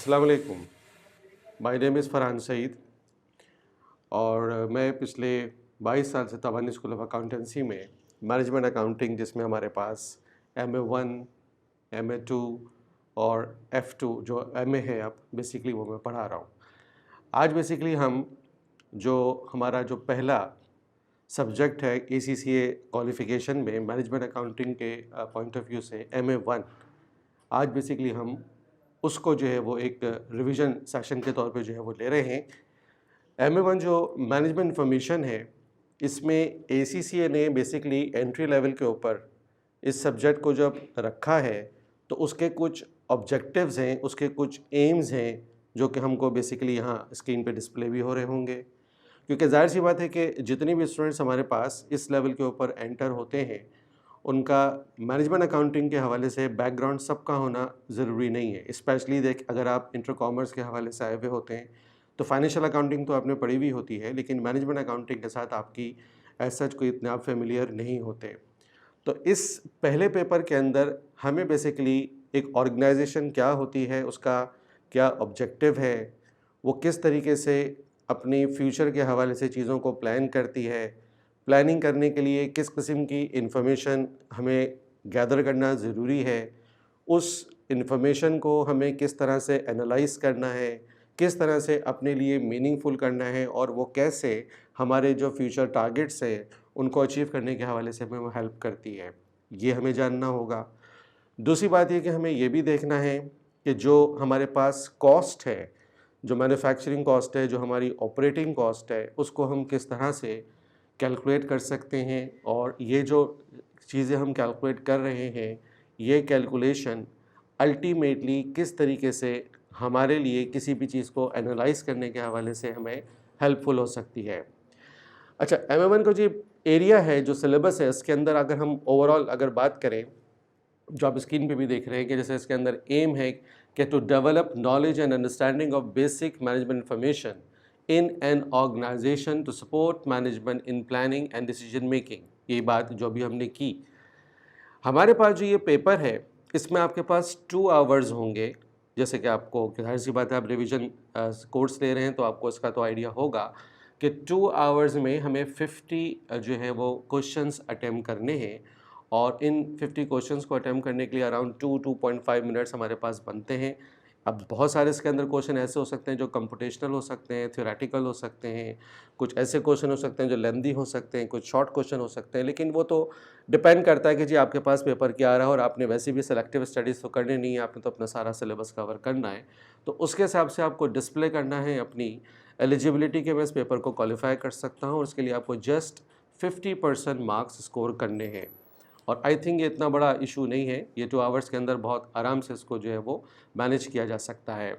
अस्सलाम वालेकुम। My name is Farhan Saeed और मैं पिछले 22 साल से तवानी स्कूल ऑफ अकाउंटेंसी में मैनेजमेंट अकाउंटिंग, जिसमें हमारे पास MA1, MA2 और F2 जो MA है अब बेसिकली वो मैं पढ़ा रहा हूँ। आज बेसिकली हम जो हमारा जो पहला सब्जेक्ट है ACCA क्वालिफ़िकेशन में मैनेजमेंट अकाउंटिंग के पॉइंट ऑफ व्यू से MA1, आज बेसिकली हम उसको जो है वो एक रिवीजन सेशन के तौर पे जो है वो ले रहे हैं। MA1 जो मैनेजमेंट इन्फॉर्मेशन है, इसमें ACCA ने बेसिकली एंट्री लेवल के ऊपर इस सब्जेक्ट को जब रखा है तो उसके कुछ ऑब्जेक्टिव्स हैं, उसके कुछ एम्स हैं जो कि हमको बेसिकली यहाँ स्क्रीन पे डिस्प्ले भी हो रहे होंगे। क्योंकि ज़ाहिर सी बात है कि जितने भी स्टूडेंट्स हमारे पास इस लेवल के ऊपर एंटर होते हैं, उनका मैनेजमेंट अकाउंटिंग के हवाले से बैकग्राउंड सबका होना ज़रूरी नहीं है। स्पेशली अगर आप इंटर कॉमर्स के हवाले से आए हुए होते हैं तो फाइनेंशियल अकाउंटिंग तो आपने पढ़ी हुई होती है, लेकिन मैनेजमेंट अकाउंटिंग के साथ आपकी एज सच कोई इतना आप फेमिलियर नहीं होते। तो इस पहले पेपर के अंदर हमें बेसिकली एक ऑर्गेनाइजेशन क्या होती है, उसका क्या ऑब्जेक्टिव है, वो किस तरीके से अपनी फ्यूचर के हवाले से चीज़ों को प्लान करती है, प्लानिंग करने के लिए किस किस्म की इंफॉर्मेशन हमें गैदर करना ज़रूरी है, उस इंफॉर्मेशन को हमें किस तरह से एनालाइज़ करना है, किस तरह से अपने लिए मीनिंगफुल करना है और वो कैसे हमारे जो फ्यूचर टारगेट्स हैं उनको अचीव करने के हवाले से हमें वो हेल्प करती है, ये हमें जानना होगा। दूसरी बात ये कि हमें ये भी देखना है कि जो हमारे पास कॉस्ट है, जो मैन्युफैक्चरिंग कॉस्ट है, जो हमारी ऑपरेटिंग कॉस्ट है, उसको हम किस तरह से कैलकुलेट कर सकते हैं और ये जो चीज़ें हम कैलकुलेट कर रहे हैं, ये कैलकुलेशन अल्टीमेटली किस तरीके से हमारे लिए किसी भी चीज़ को एनालाइज करने के हवाले से हमें हेल्पफुल हो सकती है। अच्छा, MA1 का जो एरिया है, जो सिलेबस है, इसके अंदर अगर हम ओवरऑल अगर बात करें, जो आप स्क्रीन पे भी देख रहे हैं कि जैसे इसके अंदर एम है कि to develop knowledge and understanding of basic management information in an organisation to support management in planning and decision making. ये बात जो अभी हमने की, हमारे पास जो ये पेपर है इसमें आपके पास 2 आवर्स होंगे। जैसे कि आपको जाहिर सी बात है, आप रिवीजन कोर्स ले रहे हैं तो आपको इसका तो आइडिया होगा कि 2 आवर्स में हमें 50 जो है वो क्वेश्चंस अटेम्प्ट करने हैं और इन 50 क्वेश्चंस को अटेम्प्ट करने के लिए अराउंड 2-2.5 मिनट्स हमारे पास बनते हैं। अब बहुत सारे इसके अंदर क्वेश्चन ऐसे हो सकते हैं जो कंप्यूटेशनल हो सकते हैं, थ्योरेटिकल हो सकते हैं, कुछ ऐसे क्वेश्चन हो सकते हैं जो लेंदी हो सकते हैं, कुछ शॉर्ट क्वेश्चन हो सकते हैं, लेकिन वो तो डिपेंड करता है कि जी आपके पास पेपर क्या आ रहा है और आपने वैसे भी सेलेक्टिव स्टडीज़ तो करनी नहीं है, आपने तो अपना सारा सिलेबस कवर करना है। तो उसके हिसाब से आपको डिस्प्ले करना है अपनी एलिजिबिलिटी के, मैं इस पेपर को क्वालिफाई कर सकता हूँ और उसके लिए आपको जस्ट 50% मार्क्स स्कोर करने हैं। और आई थिंक ये इतना बड़ा इशू नहीं है, ये 2 आवर्स के अंदर बहुत आराम से इसको जो है वो मैनेज किया जा सकता है।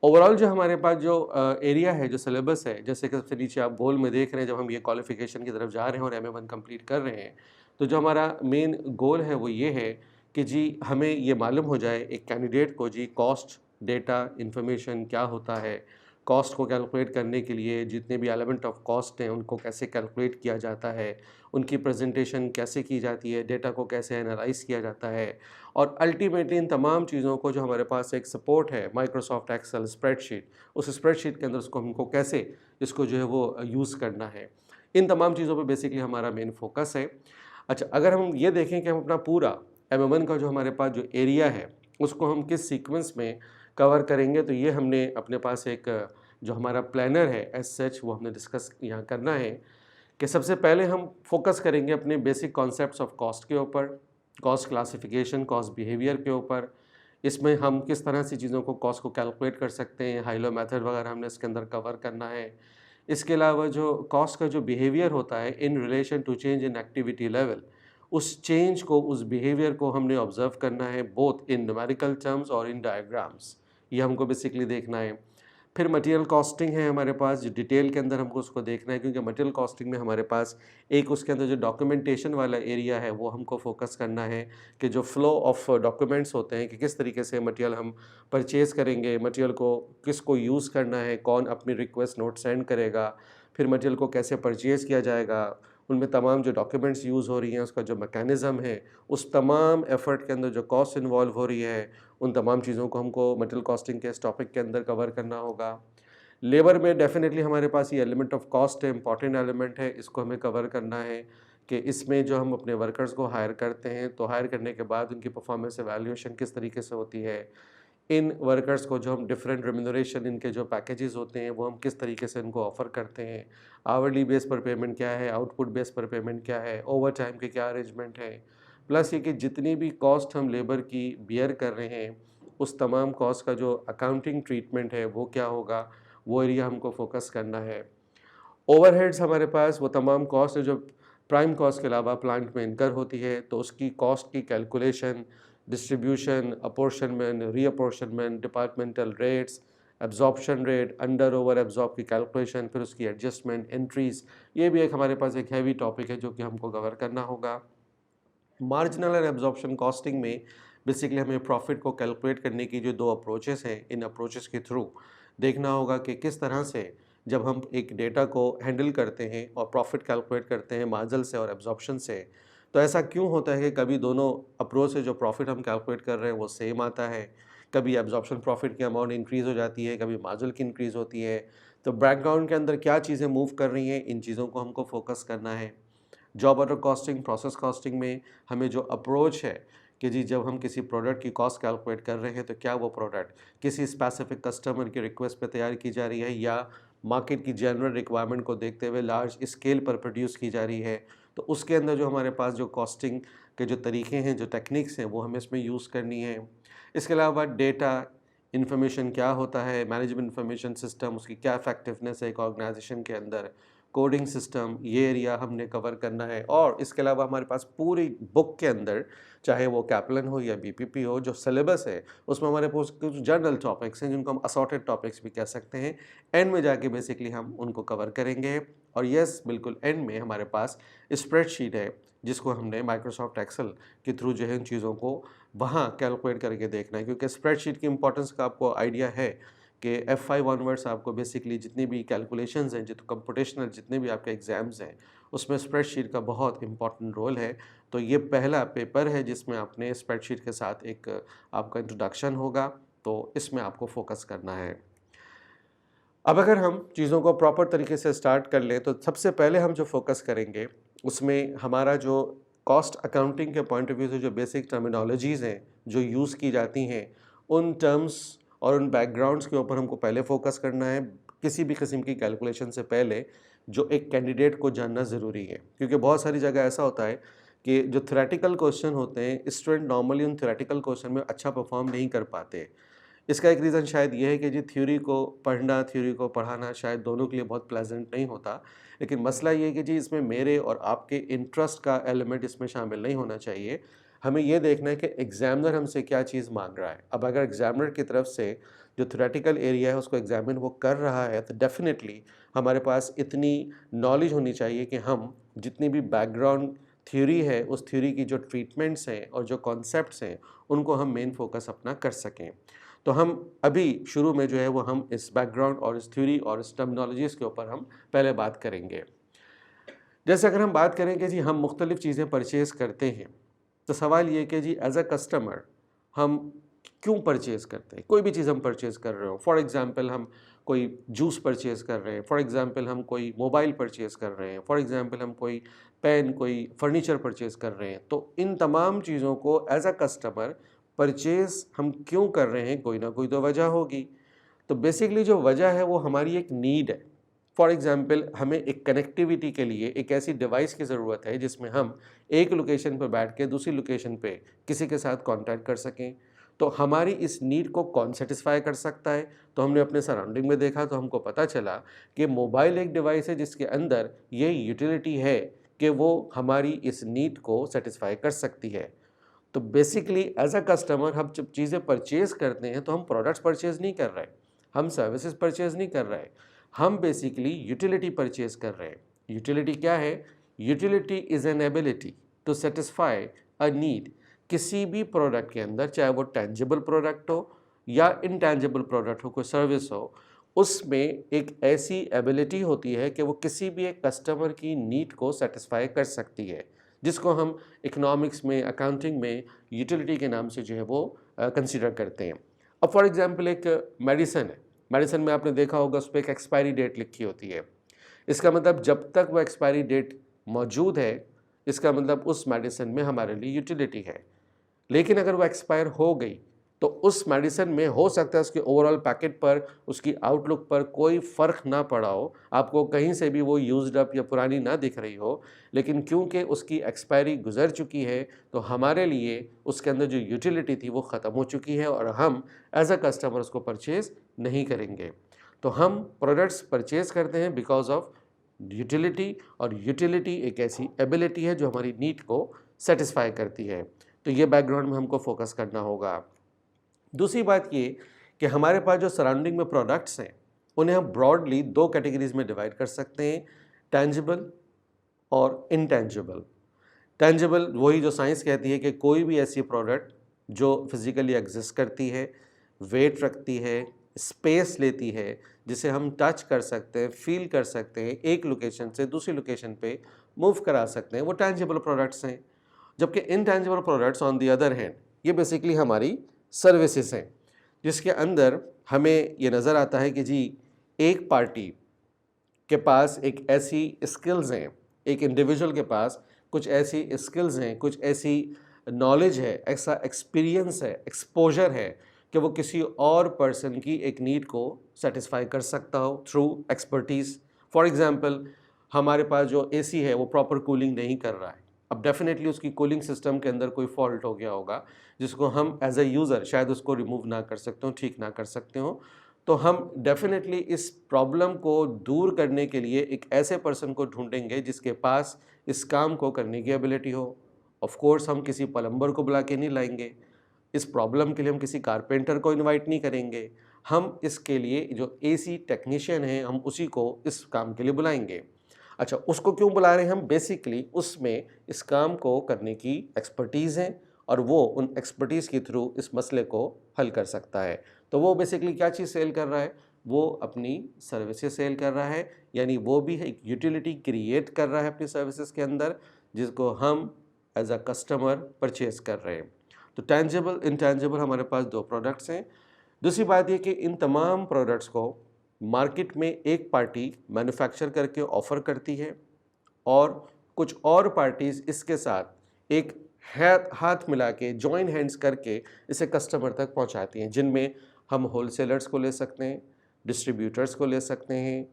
ओवरऑल जो हमारे पास जो एरिया है, जो सिलेबस है, जैसे कि सबसे नीचे आप गोल में देख रहे हैं, जब हम ये क्वालिफिकेशन की तरफ जा रहे हैं और MA1 कंप्लीट कर रहे हैं, तो जो हमारा मेन गोल है वो ये है कि जी हमें ये मालूम हो जाए एक कैंडिडेट को जी कॉस्ट डेटा इन्फॉर्मेशन क्या होता है, कॉस्ट को कैलकुलेट करने के लिए जितने भी एलिमेंट ऑफ कॉस्ट हैं उनको कैसे कैलकुलेट किया जाता है, उनकी प्रेजेंटेशन कैसे की जाती है, डेटा को कैसे एनालाइज किया जाता है और अल्टीमेटली इन तमाम चीज़ों को जो हमारे पास एक सपोर्ट है माइक्रोसॉफ्ट एक्सेल स्प्रेडशीट, उस स्प्रेडशीट के अंदर उसको हमको कैसे इसको जो है वो यूज़ करना है, इन तमाम चीज़ों पे बेसिकली हमारा मेन फोकस है। अच्छा, अगर हम ये देखें कि हम अपना पूरा MA1 का जो हमारे पास जो एरिया है उसको हम किस सीक्वेंस में कवर करेंगे, तो ये हमने अपने पास एक जो हमारा प्लानर है एज सच वो हमने डिस्कस यहाँ करना है कि सबसे पहले हम फोकस करेंगे अपने बेसिक कॉन्सेप्ट्स ऑफ कॉस्ट के ऊपर, कॉस्ट क्लासिफिकेशन, कॉस्ट बिहेवियर के ऊपर। इसमें हम किस तरह से चीज़ों को कॉस्ट को कैलकुलेट कर सकते हैं, हाई लो मेथड वगैरह हमने इसके अंदर कवर करना है। इसके अलावा जो कॉस्ट का जो बिहेवियर होता है in relation to change in activity level, उस चेंज को, उस बिहेवियर को हमने ऑब्जर्व करना है बोथ इन न्यूमेरिकल टर्म्स और इन डायग्राम्स, ये हमको बेसिकली देखना है। फिर मटेरियल कॉस्टिंग है हमारे पास, जो डिटेल के अंदर हमको उसको देखना है, क्योंकि मटेरियल कॉस्टिंग में हमारे पास एक उसके अंदर जो डॉक्यूमेंटेशन वाला एरिया है वो हमको फोकस करना है कि जो फ्लो ऑफ डॉक्यूमेंट्स होते हैं कि किस तरीके से मटेरियल हम परचेज़ करेंगे, मटेरियल को किसको यूज़ करना है, कौन अपनी रिक्वेस्ट नोट सेंड करेगा, फिर मटेरियल को कैसे परचेज़ किया जाएगा, उनमें तमाम जो डॉक्यूमेंट्स यूज़ हो रही हैं, उसका जो मैकेनिज़्म है, उस तमाम एफ़र्ट के अंदर जो कॉस्ट इन्वॉल्व हो रही है, उन तमाम चीज़ों को हमको मटेरियल कॉस्टिंग के इस टॉपिक के अंदर कवर करना होगा। लेबर में डेफ़िनेटली हमारे पास ये एलिमेंट ऑफ कॉस्ट है, इम्पॉर्टेंट एलिमेंट है, इसको हमें कवर करना है कि इसमें जो हम अपने वर्कर्स को हायर करते हैं, तो हायर करने के बाद उनकी परफॉर्मेंस एवैल्यूएशन किस तरीके से होती है। इन वर्कर्स को जो हम डिफरेंट रेम्यूनरेशन, इनके जो पैकेजेस होते हैं, वो हम किस तरीके से इनको ऑफ़र करते हैं। आवरली बेस पर पेमेंट क्या है, आउटपुट बेस पर पेमेंट क्या है, ओवर टाइम के क्या अरेंजमेंट है। प्लस ये कि जितनी भी कॉस्ट हम लेबर की बियर कर रहे हैं, उस तमाम कॉस्ट का जो अकाउंटिंग ट्रीटमेंट है वो क्या होगा, वो एरिया हमको फोकस करना है। ओवरहेड्स हमारे पास वो तमाम कॉस्ट है जो प्राइम कॉस्ट के अलावा प्लांट में इनकर होती है, तो उसकी कॉस्ट की calculation, distribution, apportionment, reapportionment, departmental rates, absorption rate, under over absorb की कैलकुलेशन, फिर उसकी एडजस्टमेंट, एंट्रीज, ये भी एक हमारे पास एक हैवी टॉपिक है जो कि हमको कवर करना होगा। मार्जिनल एंड एब्जॉर्प्शन कॉस्टिंग में बेसिकली हमें प्रॉफिट को कैलकुलेट करने की जो दो अप्रोचेस हैं, इन अप्रोचेस के थ्रू देखना होगा कि किस तरह से जब हम एक डेटा को हैंडल करते हैं और प्रॉफिट कैलकुलेट करते हैं मार्जिनल से और एब्जॉर्प्शन से, तो ऐसा क्यों होता है कि कभी दोनों अप्रोच से जो प्रॉफिट हम कैलकुलेट कर रहे हैं वो सेम आता है, कभी एब्जॉर्प्शन प्रॉफिट की अमाउंट इंक्रीज़ हो जाती है, कभी मार्जिनल की इंक्रीज़ होती है। तो बैकग्राउंड के अंदर क्या चीज़ें मूव कर रही हैं, इन चीज़ों को हमको फोकस करना है। Job order costing, process costing में हमें जो अप्रोच है कि जी जब हम किसी प्रोडक्ट की कॉस्ट कैलकुलेट कर रहे हैं तो क्या वो प्रोडक्ट किसी स्पेसिफिक कस्टमर की रिक्वेस्ट पे तैयार की जा रही है या मार्केट की जनरल रिक्वायरमेंट को देखते हुए लार्ज स्केल पर प्रोड्यूस की जा रही है। तो उसके अंदर जो हमारे पास जो कॉस्टिंग के जो तरीके हैं, जो टेक्निक्स हैं, वो हमें इसमें यूज़ करनी है। इसके अलावा डेटा इन्फॉर्मेशन क्या होता है, मैनेजमेंट इन्फॉर्मेशन सिस्टम, उसकी क्या इफेक्टिवनेस है एक ऑर्गेनाइजेशन के अंदर, कोडिंग सिस्टम, ये एरिया हमने कवर करना है। और इसके अलावा हमारे पास पूरी बुक के अंदर, चाहे वो कैपलन हो या बीपीपी हो, जो सिलेबस है उसमें हमारे पास कुछ जनरल टॉपिक्स हैं जिनको हम असॉर्टेड टॉपिक्स भी कह सकते हैं। एंड में जाके बेसिकली हम उनको कवर करेंगे। और यस, बिल्कुल एंड में हमारे पास स्प्रेडशीट है जिसको हमने माइक्रोसॉफ्ट एक्सेल के थ्रू जो है इन चीज़ों को वहाँ कैलकुलेट करके देखना है, क्योंकि स्प्रेडशीट की इंपॉर्टेंस का आपको आइडिया है कि F5 ऑनवर्ड्स आपको बेसिकली जितनी भी कैलकुलेशंस हैं, जितने कंप्यूटेशनल जितने भी आपके एग्ज़ाम्स हैं, उसमें स्प्रेडशीट का बहुत इंपॉर्टेंट रोल है। तो ये पहला पेपर है जिसमें आपने स्प्रेडशीट के साथ एक आपका इंट्रोडक्शन होगा, तो इसमें आपको फोकस करना है। अब अगर हम चीज़ों को प्रॉपर तरीके से स्टार्ट कर लें, तो सबसे पहले हम जो फोकस करेंगे उसमें हमारा जो कॉस्ट अकाउंटिंग के पॉइंट ऑफ व्यू से जो बेसिक टर्मिनोलॉजीज़ हैं जो यूज़ की जाती हैं, उन टर्म्स और उन बैकग्राउंड्स के ऊपर हमको पहले फोकस करना है। किसी भी किस्म की कैलकुलेशन से पहले जो एक कैंडिडेट को जानना ज़रूरी है, क्योंकि बहुत सारी जगह ऐसा होता है कि जो थ्योरेटिकल क्वेश्चन होते हैं, स्टूडेंट नॉर्मली उन थ्योरेटिकल क्वेश्चन में अच्छा परफॉर्म नहीं कर पाते। इसका एक रीज़न शायद ये है कि जी थ्योरी को पढ़ना, थ्योरी को पढ़ाना शायद दोनों के लिए बहुत प्लेजेंट नहीं होता। लेकिन मसला ये है कि जी इसमें मेरे और आपके इंटरेस्ट का एलिमेंट इसमें शामिल नहीं होना चाहिए। हमें ये देखना है कि एग्ज़ामिनर हमसे क्या चीज़ मांग रहा है। अब अगर एग्ज़ामिनर की तरफ से जो थ्योरेटिकल एरिया है उसको एग्ज़ामिन वो कर रहा है, तो डेफ़िनेटली हमारे पास इतनी नॉलेज होनी चाहिए कि हम जितनी भी बैकग्राउंड थ्योरी है, उस थ्योरी की जो ट्रीटमेंट्स हैं और जो कॉन्सेप्ट्स हैं, उनको हम मेन फोकस अपना कर सकें। तो हम अभी शुरू में जो है वो हम इस बैकग्राउंड और इस थ्योरी और इस टर्मिनोलॉजीज़ के ऊपर हम पहले बात करेंगे। जैसे अगर हम बात करें कि जी हम मुख्तलिफ़ चीज़ें परचेज़ करते हैं, तो सवाल ये कि जी एज़ अ कस्टमर हम क्यों परचेज़ करते हैं। कोई भी चीज़ हम परचेज़ कर रहे हो, फॉर एग्ज़ाम्पल हम कोई जूस परचेज़ कर रहे हैं, फॉर एग्ज़ाम्पल हम कोई मोबाइल परचेज़ कर रहे हैं, फॉर एग्ज़ाम्पल हम कोई पेन, कोई फर्नीचर परचेज़ कर रहे हैं। तो इन तमाम चीज़ों को एज़ अ कस्टमर परचेज़ हम क्यों कर रहे हैं, कोई ना कोई तो वजह होगी। तो बेसिकली जो वजह है वो हमारी एक नीड है। फॉर एग्ज़ाम्पल हमें एक कनेक्टिविटी के लिए एक ऐसी डिवाइस की ज़रूरत है जिसमें हम एक लोकेशन पर बैठ के दूसरी लोकेशन पे किसी के साथ कॉन्टैक्ट कर सकें। तो हमारी इस नीड को कौन सेटिस्फाई कर सकता है? तो हमने अपने सराउंडिंग में देखा तो हमको पता चला कि मोबाइल एक डिवाइस है जिसके अंदर ये यूटिलिटी है कि वो हमारी इस नीड को सेटिस्फाई कर सकती है। तो बेसिकली एज अ कस्टमर हम जब चीज़ें परचेज़ करते हैं तो हम प्रोडक्ट्स परचेज़ नहीं कर रहे, हम सर्विसेज परचेज़ नहीं कर रहे, हम बेसिकली यूटिलिटी परचेज़ कर रहे हैं। यूटिलिटी क्या है? Utility is an ability to satisfy a need. किसी भी प्रोडक्ट के अंदर, चाहे वो टेंजिबल प्रोडक्ट हो या इनटेंजिबल प्रोडक्ट हो, कोई सर्विस हो, उसमें एक ऐसी एबिलिटी होती है कि वो किसी भी एक कस्टमर की नीड को सेटिस्फाई कर सकती है, जिसको हम इकोनॉमिक्स में, अकाउंटिंग में यूटिलिटी के नाम से जो है वो कंसीडर करते हैं। अब फॉर एग्जांपल एक मेडिसिन है, मेडिसिन में आपने देखा होगा उस पर एक एक्सपायरी डेट लिखी होती है। इसका मतलब जब तक वो एक्सपायरी डेट मौजूद है, इसका मतलब उस मेडिसिन में हमारे लिए यूटिलिटी है। लेकिन अगर वो एक्सपायर हो गई तो उस मेडिसिन में हो सकता है उसके ओवरऑल पैकेट पर, उसकी आउटलुक पर कोई फ़र्क ना पड़ा हो, आपको कहीं से भी वो यूज्ड अप या पुरानी ना दिख रही हो, लेकिन क्योंकि उसकी एक्सपायरी गुजर चुकी है तो हमारे लिए उसके अंदर जो यूटिलिटी थी वो ख़त्म हो चुकी है और हम एज अ कस्टमर उसको परचेज़ नहीं करेंगे। तो हम प्रोडक्ट्स परचेज़ करते हैं बिकॉज ऑफ यूटिलिटी, और यूटिलिटी एक ऐसी एबिलिटी है जो हमारी नीड को सेटिस्फाई करती है। तो ये बैकग्राउंड में हमको फोकस करना होगा। दूसरी बात ये कि हमारे पास जो सराउंडिंग में प्रोडक्ट्स हैं उन्हें हम ब्रॉडली दो कैटेगरीज में डिवाइड कर सकते हैं, टेंजिबल और इनटेंजिबल। टेंजिबल वही जो साइंस कहती है कि कोई भी ऐसी प्रोडक्ट जो फिज़िकली एग्जिस्ट करती है, वेट रखती है, स्पेस लेती है, जिसे हम टच कर सकते हैं, फील कर सकते हैं, एक लोकेशन से दूसरी लोकेशन पे मूव करा सकते हैं, वो टेंजिबल प्रोडक्ट्स हैं। जबकि intangible products on the other hand ये बेसिकली हमारी सर्विसेज हैं, जिसके अंदर हमें ये नज़र आता है कि जी एक पार्टी के पास एक ऐसी स्किल्स हैं, एक इंडिविजुअल के पास कुछ ऐसी स्किल्स हैं, कुछ ऐसी नॉलेज है, ऐसा एक्सपीरियंस है, एक्सपोजर है कि वो किसी और पर्सन की एक नीड को सेटिस्फाई कर सकता हो थ्रू एक्सपर्टीज़। फॉर एग्जांपल हमारे पास जो एसी है वो प्रॉपर कूलिंग नहीं कर रहा है, अब डेफिनेटली उसकी कूलिंग सिस्टम के अंदर कोई फॉल्ट हो गया होगा जिसको हम एज अ यूज़र शायद उसको रिमूव ना कर सकते हो, ठीक ना कर सकते हो। तो हम डेफिनेटली इस प्रॉब्लम को दूर करने के लिए एक ऐसे पर्सन को ढूंढेंगे जिसके पास इस काम को करने की एबिलिटी हो। ऑफ कोर्स हम किसी प्लम्बर को बुला के नहीं लाएंगे, इस प्रॉब्लम के लिए हम किसी कारपेंटर को इनवाइट नहीं करेंगे, हम इसके लिए जो एसी टेक्नीशियन है हम उसी को इस काम के लिए बुलाएंगे। अच्छा, उसको क्यों बुला रहे हैं हम? बेसिकली उसमें इस काम को करने की एक्सपर्टीज़ है और वो उन एक्सपर्टीज़ के थ्रू इस मसले को हल कर सकता है। तो वो बेसिकली क्या चीज़ सेल कर रहा है? वो अपनी सर्विसेज सेल कर रहा है, यानी वो भी एक यूटिलिटी क्रिएट कर रहा है अपनी सर्विसेज के अंदर, जिसको हम एज अ कस्टमर परचेज कर रहे हैं। तो टेंजिबल, इंटेंजिबल हमारे पास दो प्रोडक्ट्स हैं। दूसरी बात ये कि इन तमाम प्रोडक्ट्स को मार्केट में एक पार्टी मैन्युफैक्चर करके ऑफ़र करती है और कुछ और पार्टीज़ इसके साथ एक हाथ मिला के जॉइन हैंड्स करके इसे कस्टमर तक पहुंचाती हैं, जिनमें हम होलसेलर्स को ले सकते हैं, डिस्ट्रीब्यूटर्स को ले सकते हैं,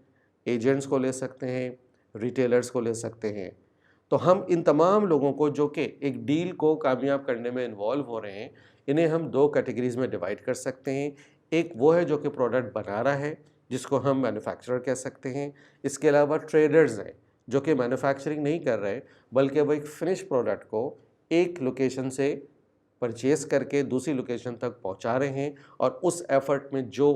एजेंट्स को ले सकते हैं, रिटेलर्स को ले सकते हैं। तो हम इन तमाम लोगों को जो कि एक डील को कामयाब करने में इन्वॉल्व हो रहे हैं, इन्हें हम दो कैटेगरीज़ में डिवाइड कर सकते हैं। एक वो है जो कि प्रोडक्ट बना रहा है, जिसको हम मैन्युफैक्चरर कह सकते हैं। इसके अलावा ट्रेडर्स हैं जो कि मैन्युफैक्चरिंग नहीं कर रहे बल्कि वो एक फिनिश प्रोडक्ट को एक लोकेशन से परचेज़ करके दूसरी लोकेशन तक पहुंचा रहे हैं और उस एफर्ट में जो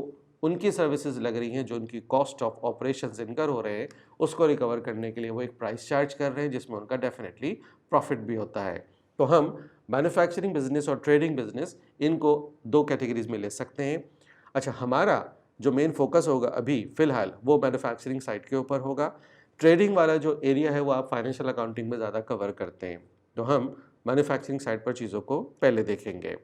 उनकी सर्विसेज लग रही हैं, जो उनकी कॉस्ट ऑफ ऑपरेशंस इनकर हो रहे हैं, उसको रिकवर करने के लिए वो एक प्राइस चार्ज कर रहे हैं जिसमें उनका डेफिनेटली प्रॉफिट भी होता है। तो हम मैन्युफैक्चरिंग बिजनेस और ट्रेडिंग बिजनेस इनको दो कैटेगरीज में ले सकते हैं। अच्छा, हमारा जो मेन फोकस होगा अभी फ़िलहाल वो मैन्युफैक्चरिंग साइड के ऊपर होगा। ट्रेडिंग वाला जो एरिया है वो आप फाइनेंशियल अकाउंटिंग में ज़्यादा कवर करते हैं, तो हम मैन्युफैक्चरिंग साइड पर चीज़ों को पहले देखेंगे।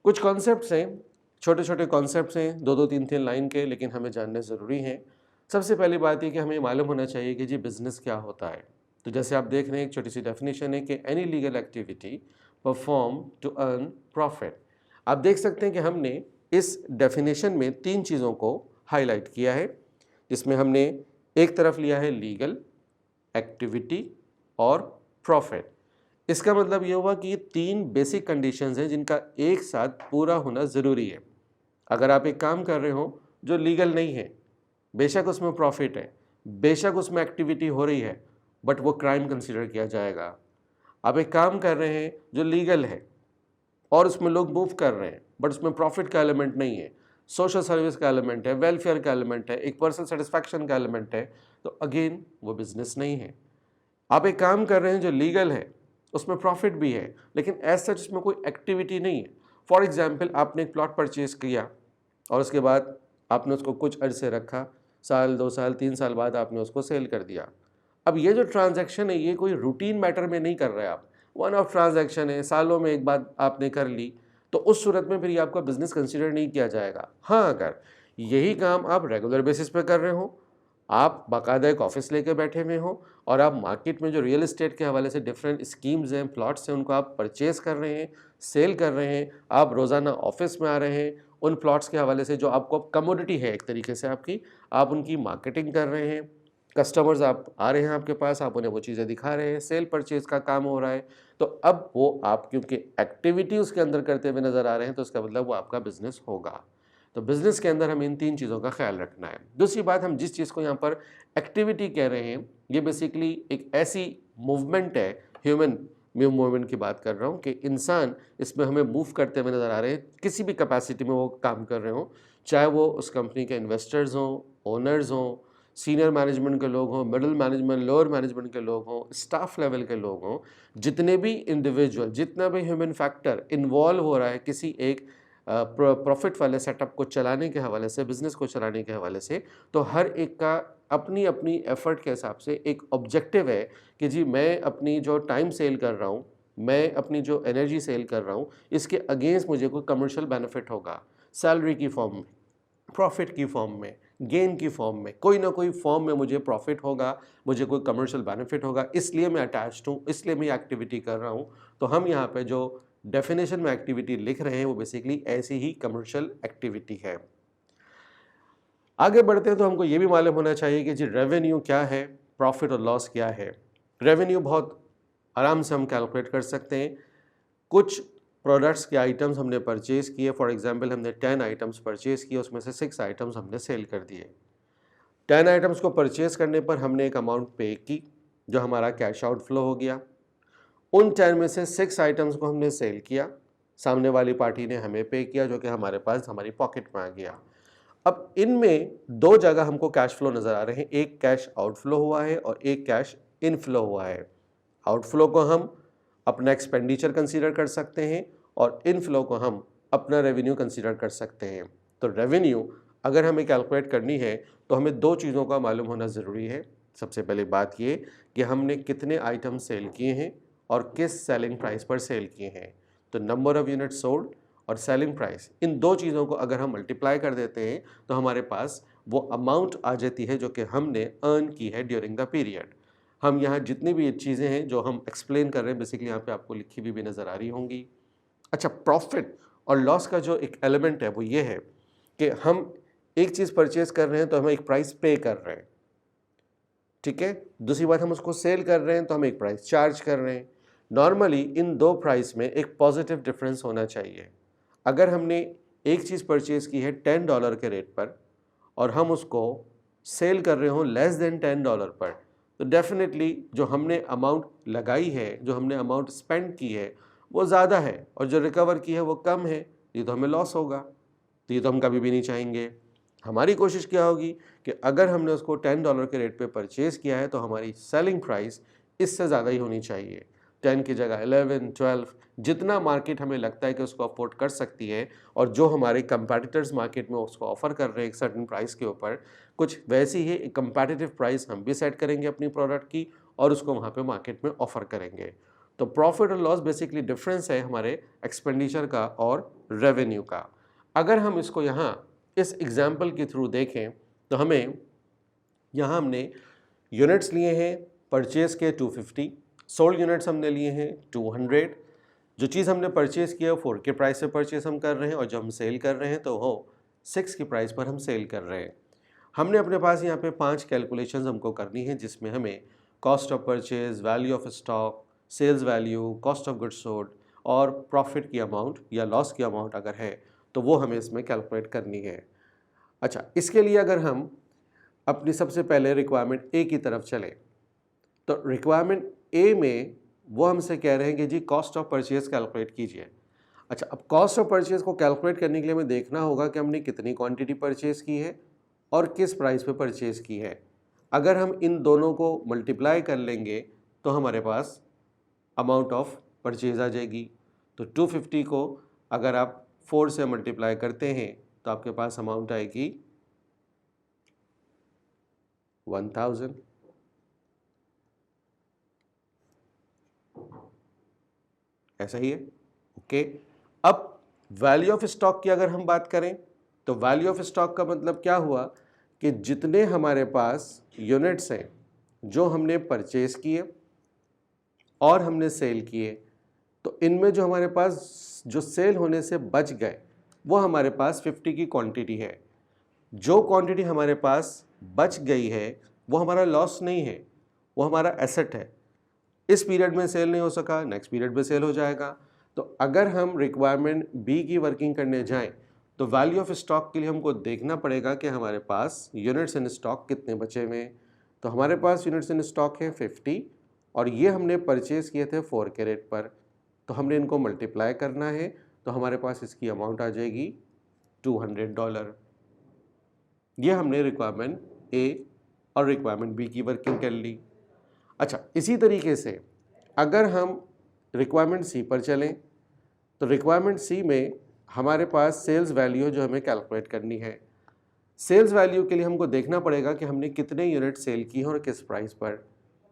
कुछ कॉन्सेप्ट्स हैं, छोटे छोटे कॉन्सेप्ट्स हैं, दो दो तीन तीन लाइन के, लेकिन हमें जानने ज़रूरी हैं। सबसे पहली बात ये कि हमें मालूम होना चाहिए कि जी बिज़नेस क्या होता है। तो जैसे आप देख रहे हैं एक छोटी सी डेफिनेशन है कि any legal activity perform to earn profit. आप देख सकते हैं कि हमने इस डेफिनेशन में तीन चीज़ों को हाईलाइट किया है, जिसमें हमने एक तरफ लिया है लीगल, एक्टिविटी और प्रॉफिट। इसका मतलब ये हुआ कि ये तीन बेसिक कंडीशंस हैं जिनका एक साथ पूरा होना ज़रूरी है। अगर आप एक काम कर रहे हो जो लीगल नहीं है, बेशक उसमें प्रॉफिट है, बेशक उसमें एक्टिविटी हो रही है, बट वो क्राइम कंसीडर किया जाएगा। आप एक काम कर रहे हैं जो लीगल है और उसमें लोग मूव कर रहे हैं, बट उसमें प्रॉफिट का एलिमेंट नहीं है, सोशल सर्विस का एलिमेंट है, वेलफेयर का एलिमेंट है, एक पर्सनल सेटिस्फैक्शन का एलिमेंट है, तो अगेन वो बिजनेस नहीं है। आप एक काम कर रहे हैं जो लीगल है, उसमें प्रॉफिट भी है, लेकिन एज सच उसमें कोई एक्टिविटी नहीं है। फॉर एग्जाम्पल, आपने एक प्लॉट परचेज किया और उसके बाद आपने उसको कुछ अरसे रखा, साल 2 साल 3 साल बाद आपने उसको सेल कर दिया। अब ये जो ट्रांजैक्शन है ये कोई रूटीन मैटर में नहीं कर रहे आप, वन ऑफ ट्रांजैक्शन है, सालों में एक बार आपने कर ली, तो उस सूरत में फिर ये आपका बिजनेस कंसीडर नहीं किया जाएगा। हाँ, अगर यही काम आप रेगुलर बेसिस पे कर रहे हो, आप बाकायदा एक ऑफिस लेके बैठे हुए हो और आप मार्केट में जो रियल एस्टेट के हवाले से डिफरेंट स्कीम्स हैं, प्लॉट्स हैं, उनको आप परचेज कर रहे हैं, सेल कर रहे हैं, आप रोज़ाना ऑफिस में आ रहे हैं, उन प्लॉट्स के हवाले से जो आपको कमोडिटी है एक तरीके से आपकी, आप उनकी मार्केटिंग कर रहे हैं, कस्टमर्स आप आ रहे हैं आपके पास, आप उन्हें वो चीज़ें दिखा रहे हैं, सेल परचेज का काम हो रहा है। तो अब वो आप क्योंकि एक्टिविटी उसके अंदर करते हुए नज़र आ रहे हैं, तो इसका मतलब वो आपका बिजनेस होगा। तो बिज़नेस के अंदर हमें इन 3 चीज़ों का ख्याल रखना है। दूसरी बात, हम जिस चीज़ को यहाँ पर एक्टिविटी कह रहे हैं, ये बेसिकली एक ऐसी मूवमेंट है, ह्यूमन मूवमेंट की बात कर रहा हूँ, कि इंसान इसमें हमें मूव करते हुए नज़र आ रहे हैं, किसी भी कैपेसिटी में वो काम कर रहे हों, चाहे वो उस कंपनी के इन्वेस्टर्स हों, ओनर्स हों, सीनियर मैनेजमेंट के लोग हों, मिडिल मैनेजमेंट, लोअर मैनेजमेंट के लोग हों, स्टाफ लेवल के लोग हों, जितने भी इंडिविजुअल, जितना भी ह्यूमन फैक्टर इन्वॉल्व हो रहा है किसी एक प्रॉफिट वाले सेटअप को चलाने के हवाले से, बिज़नेस को चलाने के हवाले से, तो हर एक का अपनी अपनी एफ़र्ट के हिसाब से एक ऑब्जेक्टिव है कि जी मैं अपनी जो टाइम सेल कर रहा हूँ, मैं अपनी जो एनर्जी सेल कर रहा हूँ, इसके अगेंस्ट मुझे कोई कमर्शियल बेनिफिट होगा, सैलरी की फॉर्म में, प्रॉफिट की फॉर्म में, गेन की फॉर्म में, कोई ना कोई फॉर्म में मुझे प्रॉफिट होगा, मुझे कोई कमर्शियल बेनिफिट होगा, इसलिए मैं अटैच्ड हूँ, इसलिए मैं एक्टिविटी कर रहा हूँ। तो हम यहाँ पे जो डेफिनेशन में एक्टिविटी लिख रहे हैं वो बेसिकली ऐसी ही कमर्शियल एक्टिविटी है। आगे बढ़ते हैं तो हमको ये भी मालूम होना चाहिए कि जी रेवेन्यू क्या है, प्रॉफिट और लॉस क्या है। रेवेन्यू बहुत आराम से हम कैलकुलेट कर सकते हैं। कुछ प्रोडक्ट्स के आइटम्स हमने परचेज किए, फॉर एग्जांपल हमने 10 आइटम्स परचेज किए, उसमें से 6 आइटम्स हमने सेल कर दिए। 10 आइटम्स को परचेज करने पर हमने एक अमाउंट पे की, जो हमारा कैश आउटफ्लो हो गया। उन 10 में से 6 आइटम्स को हमने सेल किया, सामने वाली पार्टी ने हमें पे किया, जो कि हमारे पास हमारी पॉकेट में आ गया। अब इनमें 2 जगह हमको कैश फ्लो नज़र आ रहे हैं, एक कैश आउटफ्लो हुआ है और एक कैश इनफ्लो हुआ है। आउटफ्लो को हम अपना एक्सपेंडिचर कंसीडर कर सकते हैं और इनफ्लो को हम अपना रेवेन्यू कंसीडर कर सकते हैं। तो रेवेन्यू अगर हमें कैलकुलेट करनी है तो हमें 2 चीज़ों का मालूम होना ज़रूरी है। सबसे पहले बात ये कि हमने कितने आइटम सेल किए हैं और किस सेलिंग प्राइस पर सेल किए हैं। तो नंबर ऑफ यूनिट सोल्ड और सेलिंग प्राइस, इन 2 चीज़ों को अगर हम मल्टीप्लाई कर देते हैं तो हमारे पास वो अमाउंट आ जाती है जो कि हमने अर्न की है ड्यूरिंग द पीरियड। हम यहाँ जितनी भी चीज़ें हैं जो हम एक्सप्लेन कर रहे हैं बेसिकली यहाँ पे आपको लिखी हुई भी नज़र आ रही होंगी। अच्छा, प्रॉफिट और लॉस का जो एक एलिमेंट है वो ये है कि हम एक चीज़ परचेज कर रहे हैं तो हम एक प्राइस पे कर रहे हैं, ठीक है। दूसरी बात, हम उसको सेल कर रहे हैं तो हम एक प्राइस चार्ज कर रहे हैं। नॉर्मली इन 2 प्राइस में एक पॉजिटिव डिफरेंस होना चाहिए। अगर हमने एक चीज़ परचेज की है $10 के रेट पर और हम उसको सेल कर रहे हो लेस देन $10 पर, तो डेफिनेटली जो हमने अमाउंट लगाई है, जो हमने अमाउंट स्पेंड की है वो ज़्यादा है और जो रिकवर की है वो कम है, ये तो हमें लॉस होगा। तो ये तो हम कभी भी नहीं चाहेंगे। हमारी कोशिश क्या होगी कि अगर हमने उसको $10 के रेट पे परचेज़ किया है तो हमारी सेलिंग प्राइस इससे ज़्यादा ही होनी चाहिए, 10 की जगह 11, 12, जितना मार्केट हमें लगता है कि उसको अफोर्ड कर सकती है और जो हमारे कंपैटिटर्स मार्केट में उसको ऑफ़र कर रहे हैं एक सर्टेन प्राइस के ऊपर, कुछ वैसी ही एक कंपैटिटिव प्राइस हम भी सेट करेंगे अपनी प्रोडक्ट की और उसको वहाँ पे मार्केट में ऑफ़र करेंगे। तो प्रॉफिट और लॉस बेसिकली डिफरेंस है हमारे एक्सपेंडिचर का और रेवेन्यू का। अगर हम इसको यहाँ इस एग्जाम्पल के थ्रू देखें तो हमें यहाँ हमने यूनिट्स लिए हैं परचेज़ के 250, सोल्ड यूनिट्स हमने लिए हैं 200। जो चीज़ हमने परचेज़ किया 4 के प्राइस पे परचेज़ हम कर रहे हैं और जब हम सेल कर रहे हैं तो वो 6 की प्राइस पर हम सेल कर रहे हैं। हमने अपने पास यहाँ पे 5 कैलकुलेशंस हमको करनी है जिसमें हमें cost of purchase, value of stock, sales value, cost of goods sold और प्रॉफिट की अमाउंट या लॉस की अमाउंट अगर है तो वो हमें इसमें कैलकुलेट करनी है। अच्छा, इसके लिए अगर हम अपनी सबसे पहले रिक्वायरमेंट ए की तरफ चलें तो रिक्वायरमेंट ए में वो हमसे कह रहे हैं कि जी कॉस्ट ऑफ परचेज़ कैलकुलेट कीजिए। अच्छा, अब कॉस्ट ऑफ परचेज़ को कैलकुलेट करने के लिए हमें देखना होगा कि हमने कितनी क्वांटिटी परचेज़ की है और किस प्राइस पे परचेज़ की है। अगर हम इन दोनों को मल्टीप्लाई कर लेंगे तो हमारे पास अमाउंट ऑफ परचेज़ आ जाएगी। तो 250 को अगर आप 4 से मल्टीप्लाई करते हैं तो आपके पास अमाउंट आएगी 1000। ऐसा ही है, ओके। अब वैल्यू ऑफ स्टॉक की अगर हम बात करें तो वैल्यू ऑफ स्टॉक का मतलब क्या हुआ कि जितने हमारे पास यूनिट्स हैं जो हमने परचेज किए और हमने सेल किए, तो इनमें जो हमारे पास जो सेल होने से बच गए वो हमारे पास 50 की क्वांटिटी है। जो क्वांटिटी हमारे पास बच गई है वो हमारा लॉस नहीं है, वो हमारा एसेट है। इस पीरियड में सेल नहीं हो सका, नेक्स्ट पीरियड में सेल हो जाएगा। तो अगर हम रिक्वायरमेंट बी की वर्किंग करने जाएं तो वैल्यू ऑफ स्टॉक के लिए हमको देखना पड़ेगा कि हमारे पास यूनिट्स इन स्टॉक कितने बचे हुए हैं। तो हमारे पास यूनिट्स इन स्टॉक है 50 और ये हमने परचेज किए थे 4 कैरेट पर। तो हमने इनको मल्टीप्लाई करना है, तो हमारे पास इसकी अमाउंट आ जाएगी $200। ये हमने रिक्वायरमेंट ए और रिक्वायरमेंट बी की वर्किंग कर ली। अच्छा, इसी तरीके से अगर हम रिक्वायरमेंट सी पर चलें तो रिक्वायरमेंट सी में हमारे पास सेल्स वैल्यू जो हमें कैलकुलेट करनी है। सेल्स वैल्यू के लिए हमको देखना पड़ेगा कि हमने कितने यूनिट सेल किए हैं और किस प्राइस पर।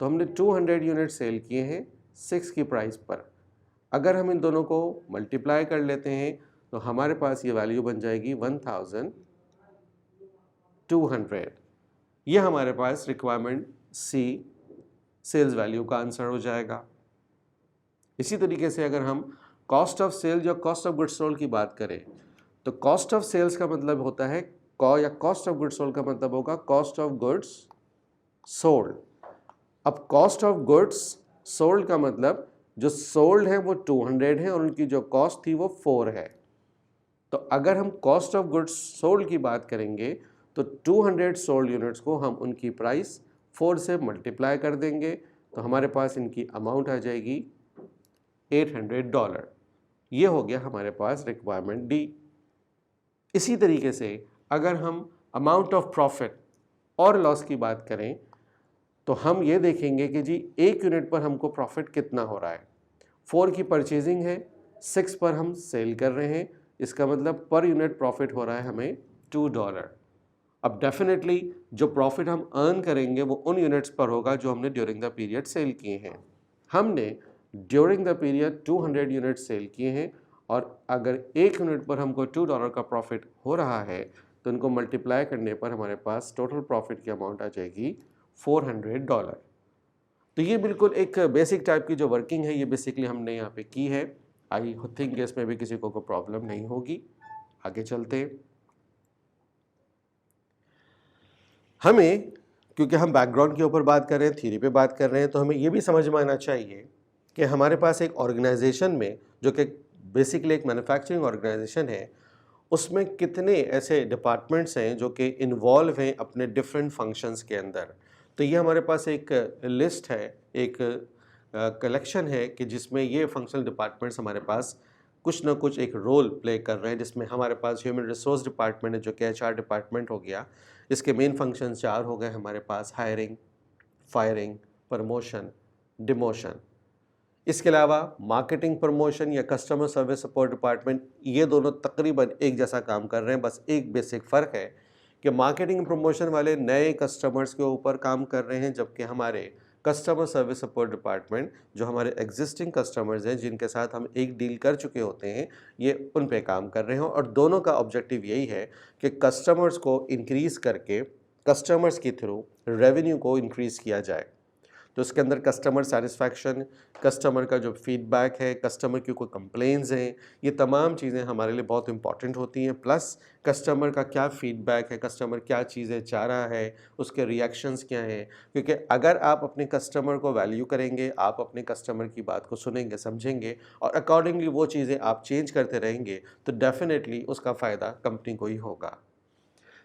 तो हमने 200 यूनिट सेल किए हैं 6 की प्राइस पर। अगर हम इन दोनों को मल्टीप्लाई कर लेते हैं तो हमारे पास ये वैल्यू बन जाएगी 1200। ये हमारे पास रिक्वायरमेंट सी सेल्स वैल्यू का आंसर हो जाएगा। इसी तरीके से अगर हम कॉस्ट ऑफ सेल या कॉस्ट ऑफ गुड्स सोल्ड की बात करें तो कॉस्ट ऑफ सेल्स का मतलब होता है या कॉस्ट ऑफ गुड्स सोल्ड का मतलब होगा कॉस्ट ऑफ गुड्स सोल्ड। अब कॉस्ट ऑफ गुड्स सोल्ड का मतलब जो सोल्ड है वो 200 है और उनकी जो कॉस्ट थी वो 4 है। तो अगर हम कॉस्ट ऑफ गुड्स सोल्ड की बात करेंगे तो 200 सोल्ड यूनिट्स को हम उनकी प्राइस 4 से मल्टीप्लाई कर देंगे तो हमारे पास इनकी अमाउंट आ जाएगी $800। ये हो गया हमारे पास रिक्वायरमेंट डी। इसी तरीके से अगर हम अमाउंट ऑफ प्रॉफिट और लॉस की बात करें तो हम ये देखेंगे कि जी एक यूनिट पर हमको प्रॉफिट कितना हो रहा है। 4 की परचेजिंग है, 6 पर हम सेल कर रहे हैं, इसका मतलब पर यूनिट प्रॉफिट हो रहा है हमें $2। अब डेफिनेटली जो प्रॉफिट हम अर्न करेंगे वो उन यूनिट्स पर होगा जो हमने ड्यूरिंग द पीरियड सेल किए हैं। हमने during the period 200 unit sale किए हैं और अगर एक यूनिट पर हमको $2 का प्रॉफिट हो रहा है तो इनको मल्टीप्लाई करने पर हमारे पास टोटल प्रॉफिट की अमाउंट आ जाएगी $400। तो ये बिल्कुल एक बेसिक टाइप की जो वर्किंग है ये बेसिकली हमने यहाँ पे की है। आई थिंक इसमें भी किसी को कोई प्रॉब्लम नहीं होगी। आगे चलते हैं। हमें, क्योंकि हम बैकग्राउंड के ऊपर बात कर रहे हैं, थ्योरी पे बात कर रहे हैं, तो हमें ये भी समझ में आना चाहिए कि हमारे पास एक ऑर्गेनाइजेशन में जो कि बेसिकली एक मैन्युफैक्चरिंग ऑर्गेनाइजेशन है उसमें कितने ऐसे डिपार्टमेंट्स हैं जो कि इन्वॉल्व हैं अपने डिफरेंट फंक्शंस के अंदर। तो ये हमारे पास एक लिस्ट है, एक कलेक्शन है कि जिसमें ये फंक्शनल डिपार्टमेंट्स हमारे पास कुछ ना कुछ एक रोल प्ले कर रहे हैं। जिसमें हमारे पास ह्यूमन रिसोर्स डिपार्टमेंट है जो कि HR डिपार्टमेंट हो गया। इसके मेन फंक्शन 4 हो गए हमारे पास, हायरिंग, फायरिंग, प्रमोशन, डिमोशन। इसके अलावा मार्केटिंग प्रमोशन या कस्टमर सर्विस सपोर्ट डिपार्टमेंट, ये दोनों तकरीबन एक जैसा काम कर रहे हैं। बस एक बेसिक फ़र्क है कि मार्केटिंग प्रमोशन वाले नए कस्टमर्स के ऊपर काम कर रहे हैं, जबकि हमारे कस्टमर सर्विस सपोर्ट डिपार्टमेंट जो हमारे एग्जिस्टिंग कस्टमर्स हैं जिनके साथ हम एक डील कर चुके होते हैं, ये उन पे काम कर रहे हैं। और दोनों का ऑब्जेक्टिव यही है कि कस्टमर्स को इंक्रीज़ करके कस्टमर्स के थ्रू रेवेन्यू को इंक्रीज़ किया जाए। तो इसके अंदर कस्टमर सेटिस्फैक्शन, कस्टमर का जो फीडबैक है, कस्टमर की कोई कंप्लेंट्स हैं, ये तमाम चीज़ें हमारे लिए बहुत इंपॉर्टेंट होती हैं। प्लस कस्टमर का क्या फीडबैक है, कस्टमर क्या चीज़ें चाह रहा है, उसके रिएक्शंस क्या हैं। क्योंकि अगर आप अपने कस्टमर को वैल्यू करेंगे, आप अपने कस्टमर की बात को सुनेंगे, समझेंगे और अकॉर्डिंगली वो चीज़ें आप चेंज करते रहेंगे तो डेफिनेटली उसका फ़ायदा कंपनी को ही होगा।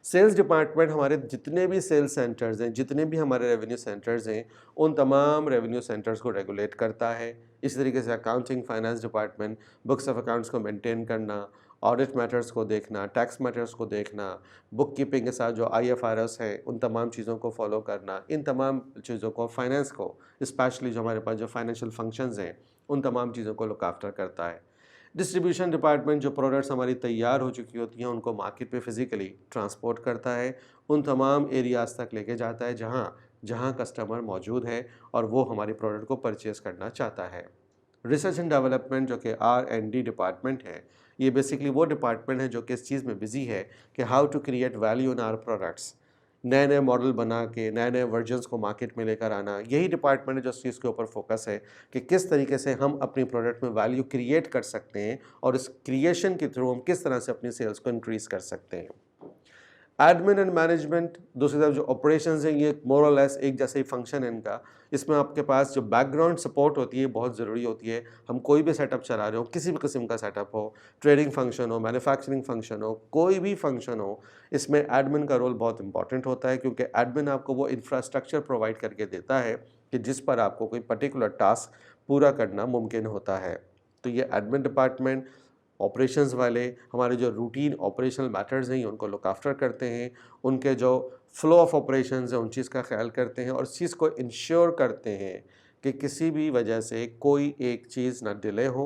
सेल्स डिपार्टमेंट हमारे जितने भी सेल्स सेंटर्स हैं, जितने भी हमारे रेवेन्यू सेंटर्स हैं, उन तमाम रेवेन्यू सेंटर्स को रेगुलेट करता है। इसी तरीके से accounting finance department books of accounts को मेंटेन करना, ऑडिट मैटर्स को देखना, टैक्स मैटर्स को देखना, बुक कीपिंग के साथ जो IFRS है उन तमाम चीज़ों को फॉलो करना, इन तमाम चीज़ों को, फाइनेंस को, स्पेशली जो हमारे पास जो फाइनेंशियल फंक्शंस हैं उन तमाम चीज़ों को लुक आफ्टर करता है। डिस्ट्रीब्यूशन डिपार्टमेंट जो प्रोडक्ट्स हमारी तैयार हो चुकी होती हैं उनको मार्केट पे फिजिकली ट्रांसपोर्ट करता है, उन तमाम एरियाज़ तक लेके जाता है जहाँ जहाँ कस्टमर मौजूद है और वो हमारी प्रोडक्ट को परचेज़ करना चाहता है। रिसर्च एंड डेवलपमेंट जो कि R&D डिपार्टमेंट है, ये बेसिकली वो डिपार्टमेंट है जो कि इस चीज़ में बिजी है कि how to create value in our products, नए नए मॉडल बना के नए नए वर्जन्स को मार्केट में लेकर आना। यही डिपार्टमेंट है जो इस चीज़ के ऊपर फोकस है कि किस तरीके से हम अपनी प्रोडक्ट में वैल्यू क्रिएट कर सकते हैं और इस क्रिएशन के थ्रू हम किस तरह से अपनी सेल्स को इंक्रीज़ कर सकते हैं। एडमिन एंड मैनेजमेंट, दूसरी तरफ जो ऑपरेशंस हैं, ये मोर और लेस एक जैसा ही फंक्शन है इनका। इसमें आपके पास जो बैकग्राउंड सपोर्ट होती है बहुत ज़रूरी होती है। हम कोई भी सेटअप चला रहे हो, किसी भी किस्म का सेटअप हो, ट्रेडिंग फंक्शन हो, मैन्युफैक्चरिंग फंक्शन हो, कोई भी फंक्शन हो, इसमें एडमिन का रोल बहुत इंपॉर्टेंट होता है, क्योंकि एडमिन आपको वो इंफ्रास्ट्रक्चर प्रोवाइड करके देता है कि जिस पर आपको कोई पर्टिकुलर टास्क पूरा करना मुमकिन होता है। तो ये एडमिन डिपार्टमेंट, ऑपरेशंस वाले हमारे जो रूटीन ऑपरेशनल मैटर्स हैं उनको लुक आफ्टर करते हैं, उनके जो फ्लो ऑफ ऑपरेशंस हैं उन चीज़ का ख्याल करते हैं और इस चीज़ को इंश्योर करते हैं कि किसी भी वजह से कोई एक चीज़ ना डिले हो,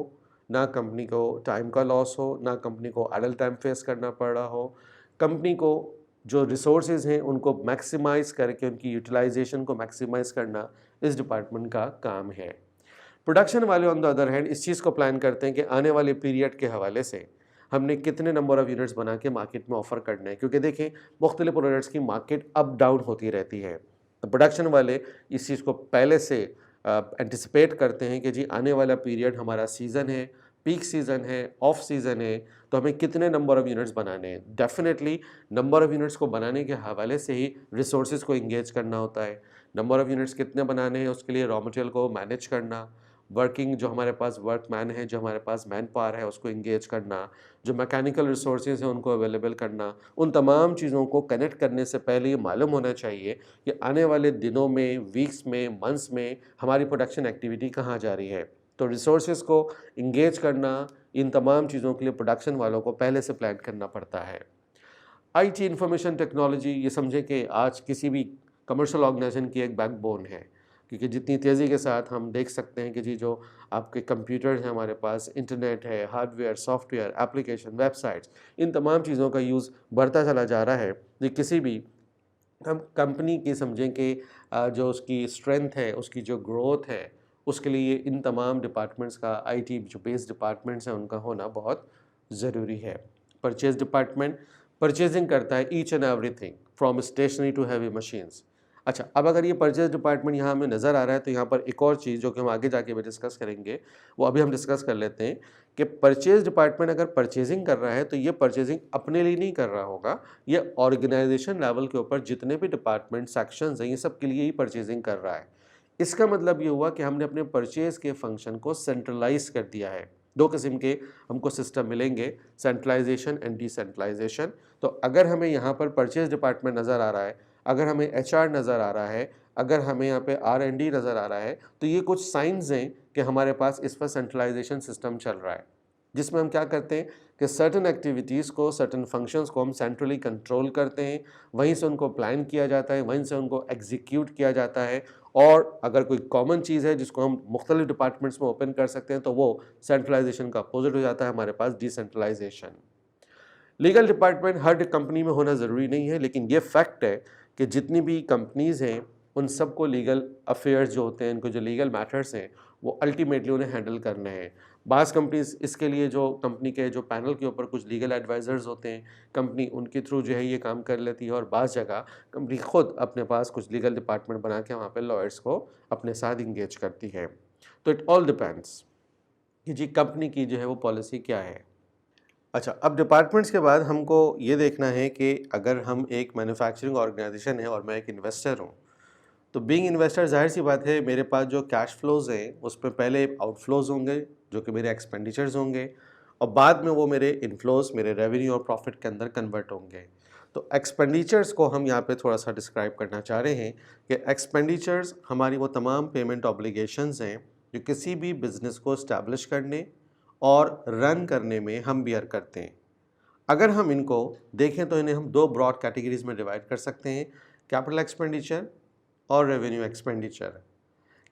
ना कंपनी को टाइम का लॉस हो, ना कंपनी को आइडल टाइम फेस करना पड़ रहा हो। कंपनी को जो रिसोर्सेज हैं उनको मैक्सिमाइज़ करके उनकी यूटिलाइजेशन को मैक्सिमाइज़ करना इस डिपार्टमेंट का काम है। प्रोडक्शन वाले ऑन द अदर हैंड इस चीज़ को प्लान करते हैं कि आने वाले पीरियड के हवाले से हमने कितने नंबर ऑफ़ यूनिट्स बना के मार्केट में ऑफ़र करना है, क्योंकि देखें मुख्तलिफ प्रोडक्ट्स की मार्केट अप डाउन होती रहती है। तो प्रोडक्शन वाले इस चीज़ को पहले से एंटिसिपेट करते हैं कि जी आने वाला पीरियड हमारा सीज़न है, पीक सीज़न है, ऑफ सीज़न है, तो हमें कितने नंबर ऑफ़ यूनिट्स बनाने हैं। डेफिनेटली नंबर ऑफ़ यूनिट्स को बनाने के हवाले से ही रिसोर्सेज को इंगेज करना होता है। नंबर ऑफ़ यूनिट्स कितने बनाने हैं उसके लिए रॉ मटेरियल को मैनेज करना, वर्किंग जो हमारे पास वर्कमैन है, जो हमारे पास मैन पावर है उसको इंगेज करना, जो मैकेनिकल रिसोर्सेज हैं उनको अवेलेबल करना, उन तमाम चीज़ों को कनेक्ट करने से पहले ये मालूम होना चाहिए कि आने वाले दिनों में, वीक्स में, मंथ्स में हमारी प्रोडक्शन एक्टिविटी कहाँ जा रही है। तो रिसोर्सेज को इंगेज करना, इन तमाम चीज़ों के लिए प्रोडक्शन वालों को पहले से प्लान करना पड़ता है। IT इंफॉर्मेशन टेक्नोलॉजी, ये समझें कि आज किसी भी कमर्शियल ऑर्गेनाइजेशन की एक बैकबोन है, क्योंकि जितनी तेज़ी के साथ हम देख सकते हैं कि जी जो आपके कंप्यूटर हैं, हमारे पास इंटरनेट है, हार्डवेयर, सॉफ्टवेयर, एप्लीकेशन, वेबसाइट्स, इन तमाम चीज़ों का यूज़ बढ़ता चला जा रहा है। ये किसी भी हम कंपनी की समझें कि जो उसकी स्ट्रेंथ है, उसकी जो ग्रोथ है, उसके लिए इन तमाम डिपार्टमेंट्स का, IT जो बेस्ड डिपार्टमेंट्स हैं उनका होना बहुत ज़रूरी है। परचेज़ डिपार्टमेंट परचेजिंग करता है each and everything from stationery to heavy machines. अच्छा, अब अगर ये परचेज़ डिपार्टमेंट यहाँ हमें नज़र आ रहा है तो यहाँ पर एक और चीज़ जो कि हम आगे जाके भी डिस्कस करेंगे, वो अभी हम डिस्कस कर लेते हैं कि परचेज़ डिपार्टमेंट अगर परचेजिंग कर रहा है तो ये परचेजिंग अपने लिए नहीं कर रहा होगा, ये ऑर्गेनाइजेशन लेवल के ऊपर जितने भी डिपार्टमेंट सेक्शंस हैं ये सब के लिए ही परचेजिंग कर रहा है। इसका मतलब ये हुआ कि हमने अपने परचेज़ के फंक्शन को सेंट्रलाइज कर दिया है। दो किस्म के हमको सिस्टम मिलेंगे, सेंट्रलाइजेशन एंड डिसेंट्रलाइजेशन। तो अगर हमें यहाँ पर परचेज़ डिपार्टमेंट नज़र आ रहा है, अगर हमें HR नज़र आ रहा है, अगर हमें यहाँ पे R&D नज़र आ रहा है, तो ये कुछ साइंस हैं कि हमारे पास इस पर सेंट्रलाइजेशन सिस्टम चल रहा है, जिसमें हम क्या करते हैं कि सर्टन एक्टिविटीज़ को, सर्टन फंक्शंस को हम सेंट्रली कंट्रोल करते हैं, वहीं से उनको प्लान किया जाता है, वहीं से उनको एग्जीक्यूट किया जाता है। और अगर कोई कॉमन चीज़ है जिसको हम मुख्तलिफ डिपार्टमेंट्स में ओपन कर सकते हैं तो वो सेंट्रलाइजेशन का अपोजिट हो जाता है, हमारे पास डिसेंट्रलाइजेशन। लीगल डिपार्टमेंट हर कंपनी में होना ज़रूरी नहीं है, लेकिन ये फैक्ट है कि जितनी भी कंपनीज़ हैं उन सबको लीगल अफेयर्स जो होते हैं, इनको जो लीगल मैटर्स हैं वो अल्टीमेटली उन्हें हैंडल करने हैं। बाज़ कंपनीज इसके लिए जो कंपनी के जो पैनल के ऊपर कुछ लीगल एडवाइज़र्स होते हैं, कंपनी उनके थ्रू जो है ये काम कर लेती है, और बाज़ जगह कंपनी ख़ुद अपने पास कुछ लीगल डिपार्टमेंट बना के वहाँ पे लॉयर्स को अपने साथ इंगेज करती है। तो इट ऑल डिपेंड्स कि जी कंपनी की जो है वो पॉलिसी क्या है। अच्छा, अब डिपार्टमेंट्स के बाद हमको ये देखना है कि अगर हम एक मैन्युफैक्चरिंग ऑर्गेनाइजेशन है और मैं एक इन्वेस्टर हूँ, तो बीइंग इन्वेस्टर ज़ाहिर सी बात है मेरे पास जो कैश फ्लोज़ हैं उस पे पहले आउटफ्लोज़ होंगे जो कि मेरे एक्सपेंडिचर्स होंगे, और बाद में वो मेरे इनफ्लोज़, मेरे रेवेन्यू और प्रॉफिट के अंदर कन्वर्ट होंगे। तो एक्सपेंडिचर्स को हम यहाँ पे थोड़ा सा डिस्क्राइब करना चाह रहे हैं कि एक्सपेंडिचर्स हमारी वो तमाम पेमेंट ऑब्लिगेशंस हैं जो किसी भी बिज़नेस को इस्टेब्लिश करने और रन करने में हम बियर करते हैं। अगर हम इनको देखें तो इन्हें हम दो ब्रॉड कैटेगरीज में डिवाइड कर सकते हैं, कैपिटल एक्सपेंडिचर और रेवेन्यू एक्सपेंडिचर।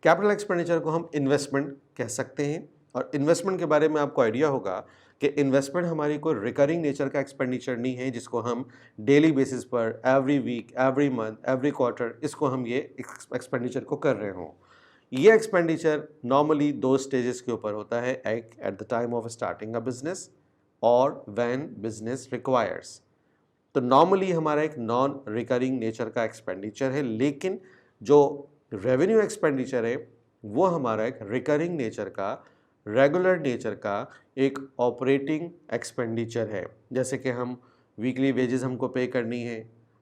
कैपिटल एक्सपेंडिचर को हम इन्वेस्टमेंट कह सकते हैं और इन्वेस्टमेंट के बारे में आपको आइडिया होगा कि इन्वेस्टमेंट हमारी कोई रिकरिंग नेचर का एक्सपेंडिचर नहीं है जिसको हम डेली बेसिस पर every week, every month, every quarter इसको हम ये एक्सपेंडिचर को कर रहे हों। ये एक्सपेंडिचर नॉर्मली 2 स्टेजेस के ऊपर होता है, एक at the time of starting a business और व्हेन बिजनेस रिक्वायर्स। तो नॉर्मली हमारा एक नॉन रिकरिंग नेचर का एक्सपेंडिचर है, लेकिन जो रेवेन्यू एक्सपेंडिचर है वो हमारा एक रिकरिंग नेचर का, रेगुलर नेचर का एक ऑपरेटिंग एक्सपेंडिचर है। जैसे कि हम वीकली वेजेस हमको पे करनी है,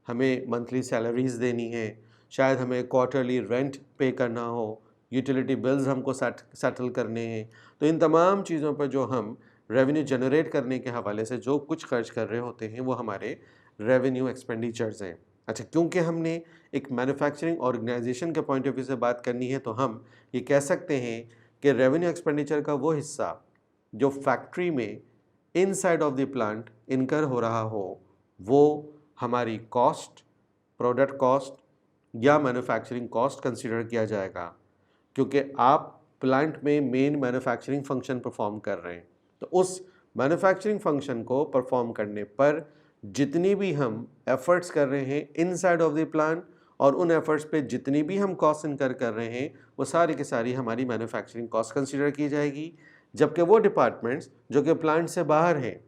हमें मंथली सैलरीज देनी है, शायद हमें क्वार्टरली रेंट पे करना हो, यूटिलिटी बिल्स हमको सेटल करने हैं। तो इन तमाम चीज़ों पर जो हम रेवेन्यू जनरेट करने के हवाले से जो कुछ खर्च कर रहे होते हैं वो हमारे रेवेन्यू एक्सपेंडिचर्स हैं। अच्छा, क्योंकि हमने एक मैन्युफैक्चरिंग ऑर्गेनाइजेशन के पॉइंट ऑफ व्यू से बात करनी है तो हम ये कह सकते हैं कि रेवेन्यू एक्सपेंडिचर का वो हिस्सा जो फैक्ट्री में इनसाइड ऑफ द प्लांट इनकर हो रहा हो वो हमारी कॉस्ट, प्रोडक्ट कॉस्ट या मैन्युफैक्चरिंग कॉस्ट कंसीडर किया जाएगा, क्योंकि आप प्लांट में मेन मैन्युफैक्चरिंग फंक्शन परफॉर्म कर रहे हैं। तो उस मैन्युफैक्चरिंग फंक्शन को परफॉर्म करने पर जितनी भी हम एफर्ट्स कर रहे हैं इनसाइड ऑफ द प्लांट और उन एफर्ट्स पे जितनी भी हम कॉस्ट इनकर कर रहे हैं वो सारी की सारी हमारी मैन्युफैक्चरिंग कॉस्ट कंसीडर की जाएगी। जबकि वो डिपार्टमेंट्स जो कि प्लांट से बाहर हैं,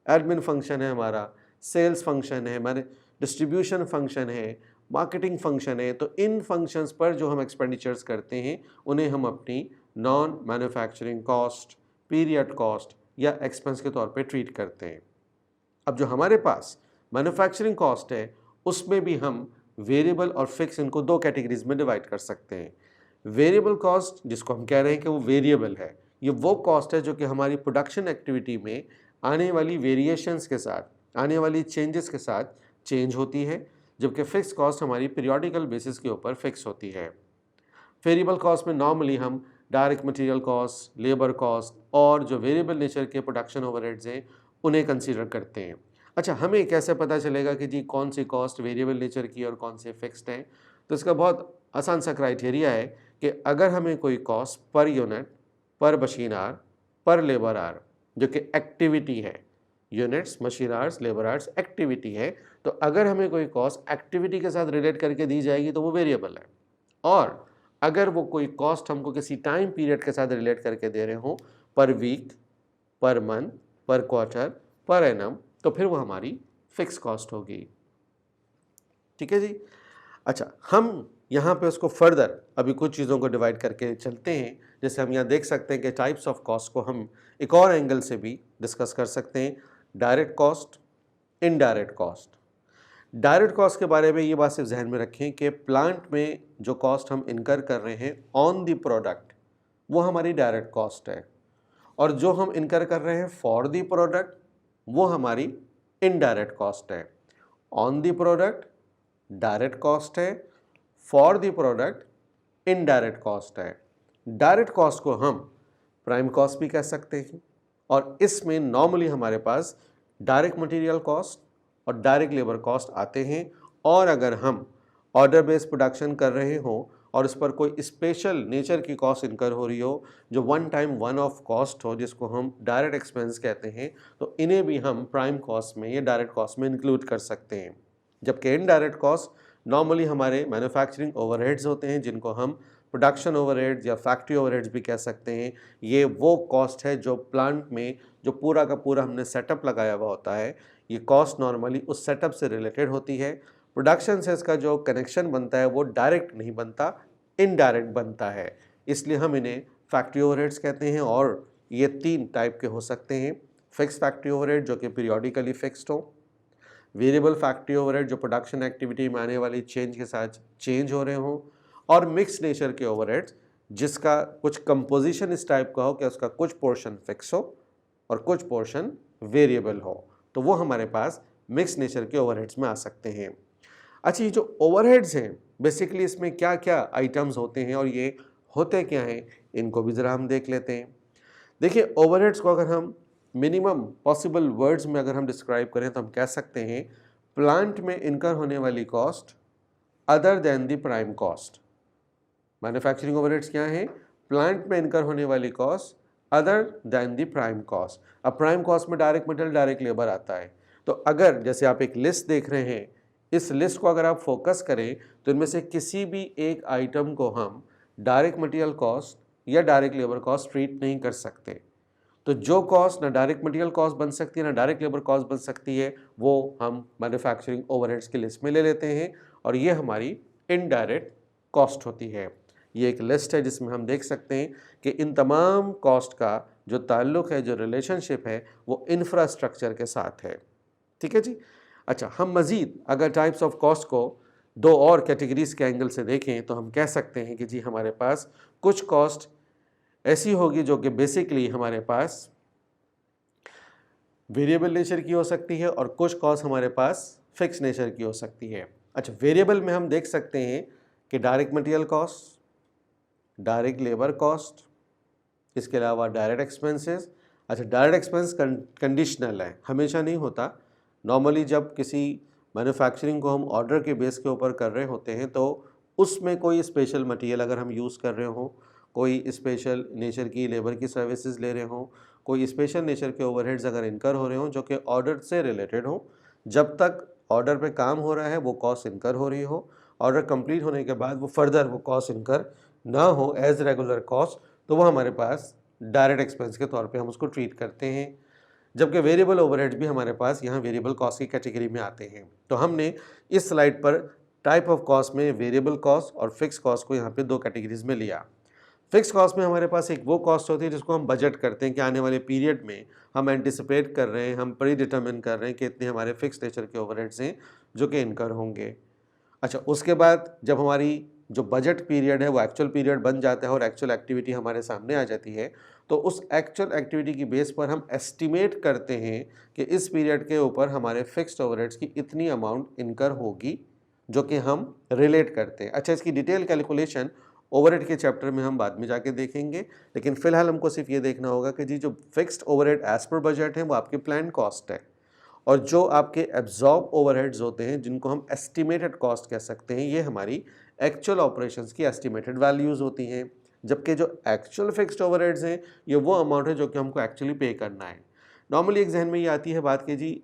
एडमिन फंक्शन है हमारा, सेल्स फंक्शन है हमारे, डिस्ट्रीब्यूशन फंक्शन है, मार्केटिंग फंक्शन है, तो इन फंक्शंस पर जो हम एक्सपेंडिचर्स करते हैं उन्हें हम अपनी non manufacturing cost, period cost या एक्सपेंस के तौर पे ट्रीट करते हैं। अब जो हमारे पास मैन्युफैक्चरिंग कॉस्ट है उसमें भी हम वेरिएबल और फिक्स इनको 2 कैटेगरीज में डिवाइड कर सकते हैं। वेरिएबल कॉस्ट जिसको हम कह रहे हैं कि वो वेरिएबल है, ये वो कॉस्ट है जो कि हमारी प्रोडक्शन एक्टिविटी में आने वाली वेरिएशंस के साथ, आने वाली चेंजेस के साथ चेंज होती है, जबकि फिक्स कॉस्ट हमारी पीरियोडिकल बेसिस के ऊपर फिक्स होती है। वेरिएबल कॉस्ट में नॉर्मली हम direct material cost, labour cost और जो वेरिएबल नेचर के प्रोडक्शन ओवरहेड्स हैं उन्हें कंसीडर करते हैं। अच्छा, हमें कैसे पता चलेगा कि जी कौन सी कॉस्ट वेरिएबल नेचर की और कौन से फिक्स्ड हैं? तो इसका बहुत आसान सा क्राइटेरिया है कि अगर हमें कोई कॉस्ट पर यूनिट, पर मशीन आवर, पर लेबर आवर जो कि एक्टिविटी है, units, machine hours, labour hours activity है, तो अगर हमें कोई कॉस्ट एक्टिविटी के साथ रिलेट करके दी जाएगी तो वो वेरिएबल है। और अगर वो कोई कॉस्ट हमको किसी टाइम पीरियड के साथ रिलेट करके दे रहे हों, पर वीक, पर मंथ, पर क्वार्टर, पर एनम, तो फिर वो हमारी फिक्स कॉस्ट होगी। ठीक है जी। अच्छा, हम यहाँ पे उसको फर्दर अभी कुछ चीज़ों को डिवाइड करके चलते हैं। जैसे हम यहाँ देख सकते हैं कि टाइप्स ऑफ कॉस्ट को हम एक और एंगल से भी डिस्कस कर सकते हैं, direct cost, indirect cost. Direct cost के बारे में ये बात सिर्फ जहन में रखें कि प्लांट में जो कॉस्ट हम इनकर कर रहे हैं ऑन द प्रोडक्ट वो हमारी डायरेक्ट कॉस्ट है, और जो हम इनकर कर रहे हैं फॉर द प्रोडक्ट वो हमारी इनडायरेक्ट कॉस्ट है। On the product direct cost है, for the product indirect cost है। डायरेक्ट कॉस्ट को हम प्राइम कॉस्ट भी कह सकते हैं, और इसमें नॉर्मली हमारे पास डायरेक्ट मटेरियल कॉस्ट और डायरेक्ट लेबर कॉस्ट आते हैं। और अगर हम ऑर्डर बेस्ड प्रोडक्शन कर रहे हों और उस पर कोई स्पेशल नेचर की कॉस्ट इनकर हो रही हो जो one time one of cost हो, जिसको हम डायरेक्ट एक्सपेंस कहते हैं, तो इन्हें भी हम प्राइम कॉस्ट में या डायरेक्ट कॉस्ट में इंक्लूड कर सकते हैं। जबकि इनडायरेक्ट कॉस्ट नॉर्मली हमारे मैन्युफैक्चरिंग ओवरहेड्स होते हैं, जिनको हम प्रोडक्शन ओवरहेड्स या फैक्ट्री ओवरहेड्स भी कह सकते हैं। ये वो कॉस्ट है जो प्लांट में जो पूरा का पूरा हमने सेटअप लगाया हुआ होता है, ये कॉस्ट नॉर्मली उस सेटअप से रिलेटेड होती है। प्रोडक्शन से इसका जो कनेक्शन बनता है वो डायरेक्ट नहीं बनता, इनडायरेक्ट बनता है, इसलिए हम इन्हें फैक्ट्री ओवरहेड्स कहते हैं। और ये 3 टाइप के हो सकते हैं, फिक्स फैक्ट्री ओवरहेड जो कि पीरियोडिकली फिक्स्ड हो, वेरिएबल फैक्ट्री ओवरहेड जो प्रोडक्शन एक्टिविटी में आने वाली चेंज के साथ चेंज हो रहे हों, और मिक्स नेचर के ओवरहेड्स जिसका कुछ कंपोजिशन इस टाइप का हो कि उसका कुछ पोर्शन फिक्स हो और कुछ पोर्शन वेरिएबल हो, तो वो हमारे पास मिक्स नेचर के ओवरहेड्स में आ सकते हैं। अच्छा, ये जो ओवरहेड्स हैं बेसिकली इसमें क्या क्या आइटम्स होते हैं और ये होते क्या हैं, इनको भी ज़रा हम देख लेते हैं। देखिए, ओवरहेड्स को अगर हम मिनिमम पॉसिबल वर्ड्स में अगर हम डिस्क्राइब करें तो हम कह सकते हैं प्लांट में इनकर होने वाली cost other than the prime cost. Manufacturing overheads क्या हैं? प्लांट में इनकर होने वाली cost other than the prime cost. अब प्राइम कॉस्ट में डायरेक्ट मटेरियल डायरेक्ट लेबर आता है। तो अगर जैसे आप एक लिस्ट देख रहे हैं, इस लिस्ट को अगर आप फोकस करें तो इनमें से किसी भी एक आइटम को हम डायरेक्ट मटेरियल कॉस्ट या डायरेक्ट लेबर कॉस्ट ट्रीट नहीं कर सकते। तो जो कॉस्ट ना डायरेक्ट मटेरियल कॉस्ट बन सकती है ना डायरेक्ट लेबर कॉस्ट बन सकती है, वो हम मैन्युफैक्चरिंग ओवरहेड्स की लिस्ट में ले लेते हैं और ये हमारी इनडायरेक्ट कॉस्ट होती है। ये एक लिस्ट है जिसमें हम देख सकते हैं कि इन तमाम कॉस्ट का जो ताल्लुक है, जो रिलेशनशिप है, वो इंफ्रास्ट्रक्चर के साथ है। ठीक है जी। अच्छा, हम मज़ीद अगर टाइप्स ऑफ कॉस्ट को दो और कैटेगरीज के एंगल से देखें तो हम कह सकते हैं कि जी हमारे पास कुछ कॉस्ट ऐसी होगी जो कि बेसिकली हमारे पास वेरिएबल नेचर की हो सकती है और कुछ कॉस्ट हमारे पास फिक्स नेचर की हो सकती है। अच्छा, वेरिएबल में हम देख सकते हैं कि direct material cost, direct labour cost, इसके अलावा डायरेक्ट एक्सपेंसेस। अच्छा, डायरेक्ट एक्सपेंस कंडीशनल है, हमेशा नहीं होता। नॉर्मली जब किसी मैन्युफैक्चरिंग को हम ऑर्डर के बेस के ऊपर कर रहे होते हैं तो उसमें कोई स्पेशल मटेरियल अगर हम यूज़ कर रहे हों, कोई स्पेशल नेचर की लेबर की सर्विसेज ले रहे हों, कोई स्पेशल नेचर के ओवरहेड्स अगर इनकर हो रहे हों जो कि ऑर्डर से रिलेटेड हों, जब तक ऑर्डर पे काम हो रहा है वो कॉस्ट इनकर हो रही हो, ऑर्डर कंप्लीट होने के बाद वो फर्दर वो कॉस्ट इनकर ना हो एज रेगुलर कॉस्ट, तो वो हमारे पास डायरेक्ट एक्सपेंस के तौर पे हम उसको ट्रीट करते हैं। जबकि वेरिएबल ओवरहेड्स भी हमारे पास यहाँ वेरिएबल कॉस्ट की कैटेगरी में आते हैं। तो हमने इस स्लाइड पर टाइप ऑफ कॉस्ट में वेरिएबल कॉस्ट और फिक्स कॉस्ट को यहाँ पे दो कैटेगरीज में लिया। फिक्स कॉस्ट में हमारे पास एक वो कॉस्ट होती है जिसको हम बजट करते हैं कि आने वाले पीरियड में हम एंटिसिपेट कर रहे हैं, हम प्री डिटरमिन कर रहे हैं कि इतने हमारे फिक्स नेचर के ओवरहेड्स हैं जो कि इनकर होंगे। अच्छा, उसके बाद जब हमारी जो बजट पीरियड है वो एक्चुअल पीरियड बन जाता है और एक्चुअल एक्टिविटी हमारे सामने आ जाती है, तो उस एक्चुअल एक्टिविटी की बेस पर हम एस्टिमेट करते हैं कि इस पीरियड के ऊपर हमारे फिक्स्ड ओवरहेड्स की इतनी अमाउंट इनकर होगी, जो कि हम रिलेट करते हैं। अच्छा, इसकी डिटेल कैलकुलेशन ओवरहेड के चैप्टर में हम बाद में जाके देखेंगे, लेकिन फिलहाल हमको सिर्फ ये देखना होगा कि जी जो fixed overhead as per budget है वो आपकी प्लान कॉस्ट है, और जो आपके एब्जॉर्ब ओवरहेड्स होते हैं जिनको हम एस्टिमेटेड कॉस्ट कह सकते हैं, ये हमारी एक्चुअल ऑपरेशंस की एस्टिमेटेड वैल्यूज़ होती हैं। जबकि जो एक्चुअल फिक्स्ड ओवरहेड्स हैं ये वो अमाउंट है जो कि हमको एक्चुअली पे करना है। नॉर्मली एक जहन में ये आती है बात कि जी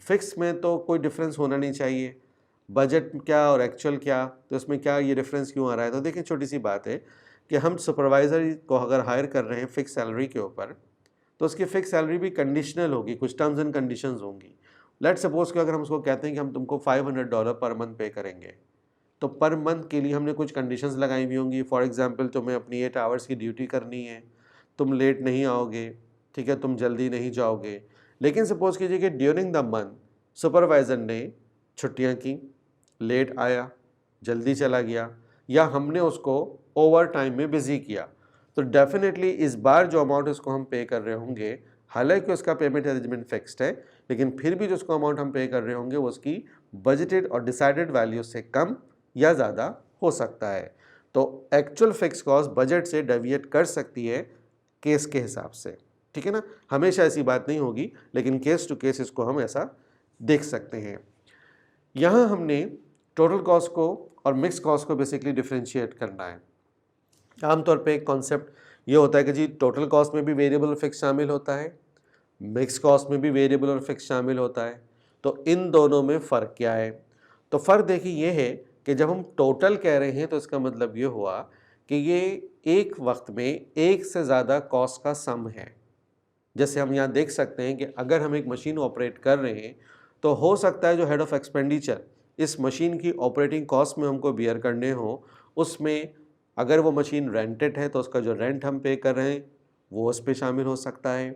फिक्स में तो कोई डिफरेंस होना नहीं चाहिए, बजट क्या और एक्चुअल क्या, तो इसमें क्या ये डिफरेंस क्यों आ रहा है। तो देखिए, छोटी सी बात है कि हम सुपरवाइज़र को अगर हायर कर रहे हैं फिक्स सैलरी के ऊपर, तो उसकी फिक्स सैलरी भी कंडीशनल होगी, कुछ टर्म्स एंड कंडीशंस होंगी। लेट सपोज कि अगर हम उसको कहते हैं कि हम तुमको $500 पर मंथ पे करेंगे, तो पर मंथ के लिए हमने कुछ कंडीशंस लगाई हुई होंगी। फॉर एग्जांपल, तुम्हें अपनी 8 आवर्स की ड्यूटी करनी है, तुम लेट नहीं आओगे, ठीक है, तुम जल्दी नहीं जाओगे। लेकिन सपोज कीजिए कि ड्यूरिंग द मंथ सुपरवाइज़र ने छुट्टियां की, लेट आया, जल्दी चला गया, या हमने उसको ओवर टाइम में बिजी किया, तो डेफिनेटली इस बार जो अमाउंट उसको हम पे कर रहे होंगे, हालांकि उसका पेमेंट अरेंजमेंट फिक्स्ड है, लेकिन फिर भी जो उसको अमाउंट हम पे कर रहे होंगे वो उसकी बजटेड और डिसाइडेड वैल्यू से कम या ज़्यादा हो सकता है। तो एक्चुअल फिक्स कॉस्ट बजट से डेविएट कर सकती है केस के हिसाब से, ठीक है ना। हमेशा ऐसी बात नहीं होगी, लेकिन केस टू केस इसको हम ऐसा देख सकते हैं। यहाँ हमने टोटल कॉस्ट को और मिक्स कॉस्ट को बेसिकली डिफ्रेंशिएट करना है। आमतौर पे एक कॉन्सेप्ट ये होता है कि जी टोटल कॉस्ट में भी वेरिएबल और फिक्स शामिल होता है, मिक्स कॉस्ट में भी वेरिएबल और फिक्स शामिल होता है। तो इन दोनों में फ़र्क क्या है? तो फ़र्क देखिए ये है कि जब हम टोटल कह रहे हैं तो इसका मतलब ये हुआ कि ये एक वक्त में एक से ज़्यादा कॉस्ट का सम है। जैसे हम यहाँ देख सकते हैं कि अगर हम एक मशीन ऑपरेट कर रहे हैं तो हो सकता है जो हेड ऑफ एक्सपेंडिचर इस मशीन की ऑपरेटिंग कॉस्ट में हमको बियर करने हो, उसमें अगर वो मशीन रेंटेड है तो उसका जो रेंट हम पे कर रहे हैं वो उस पर शामिल हो सकता है।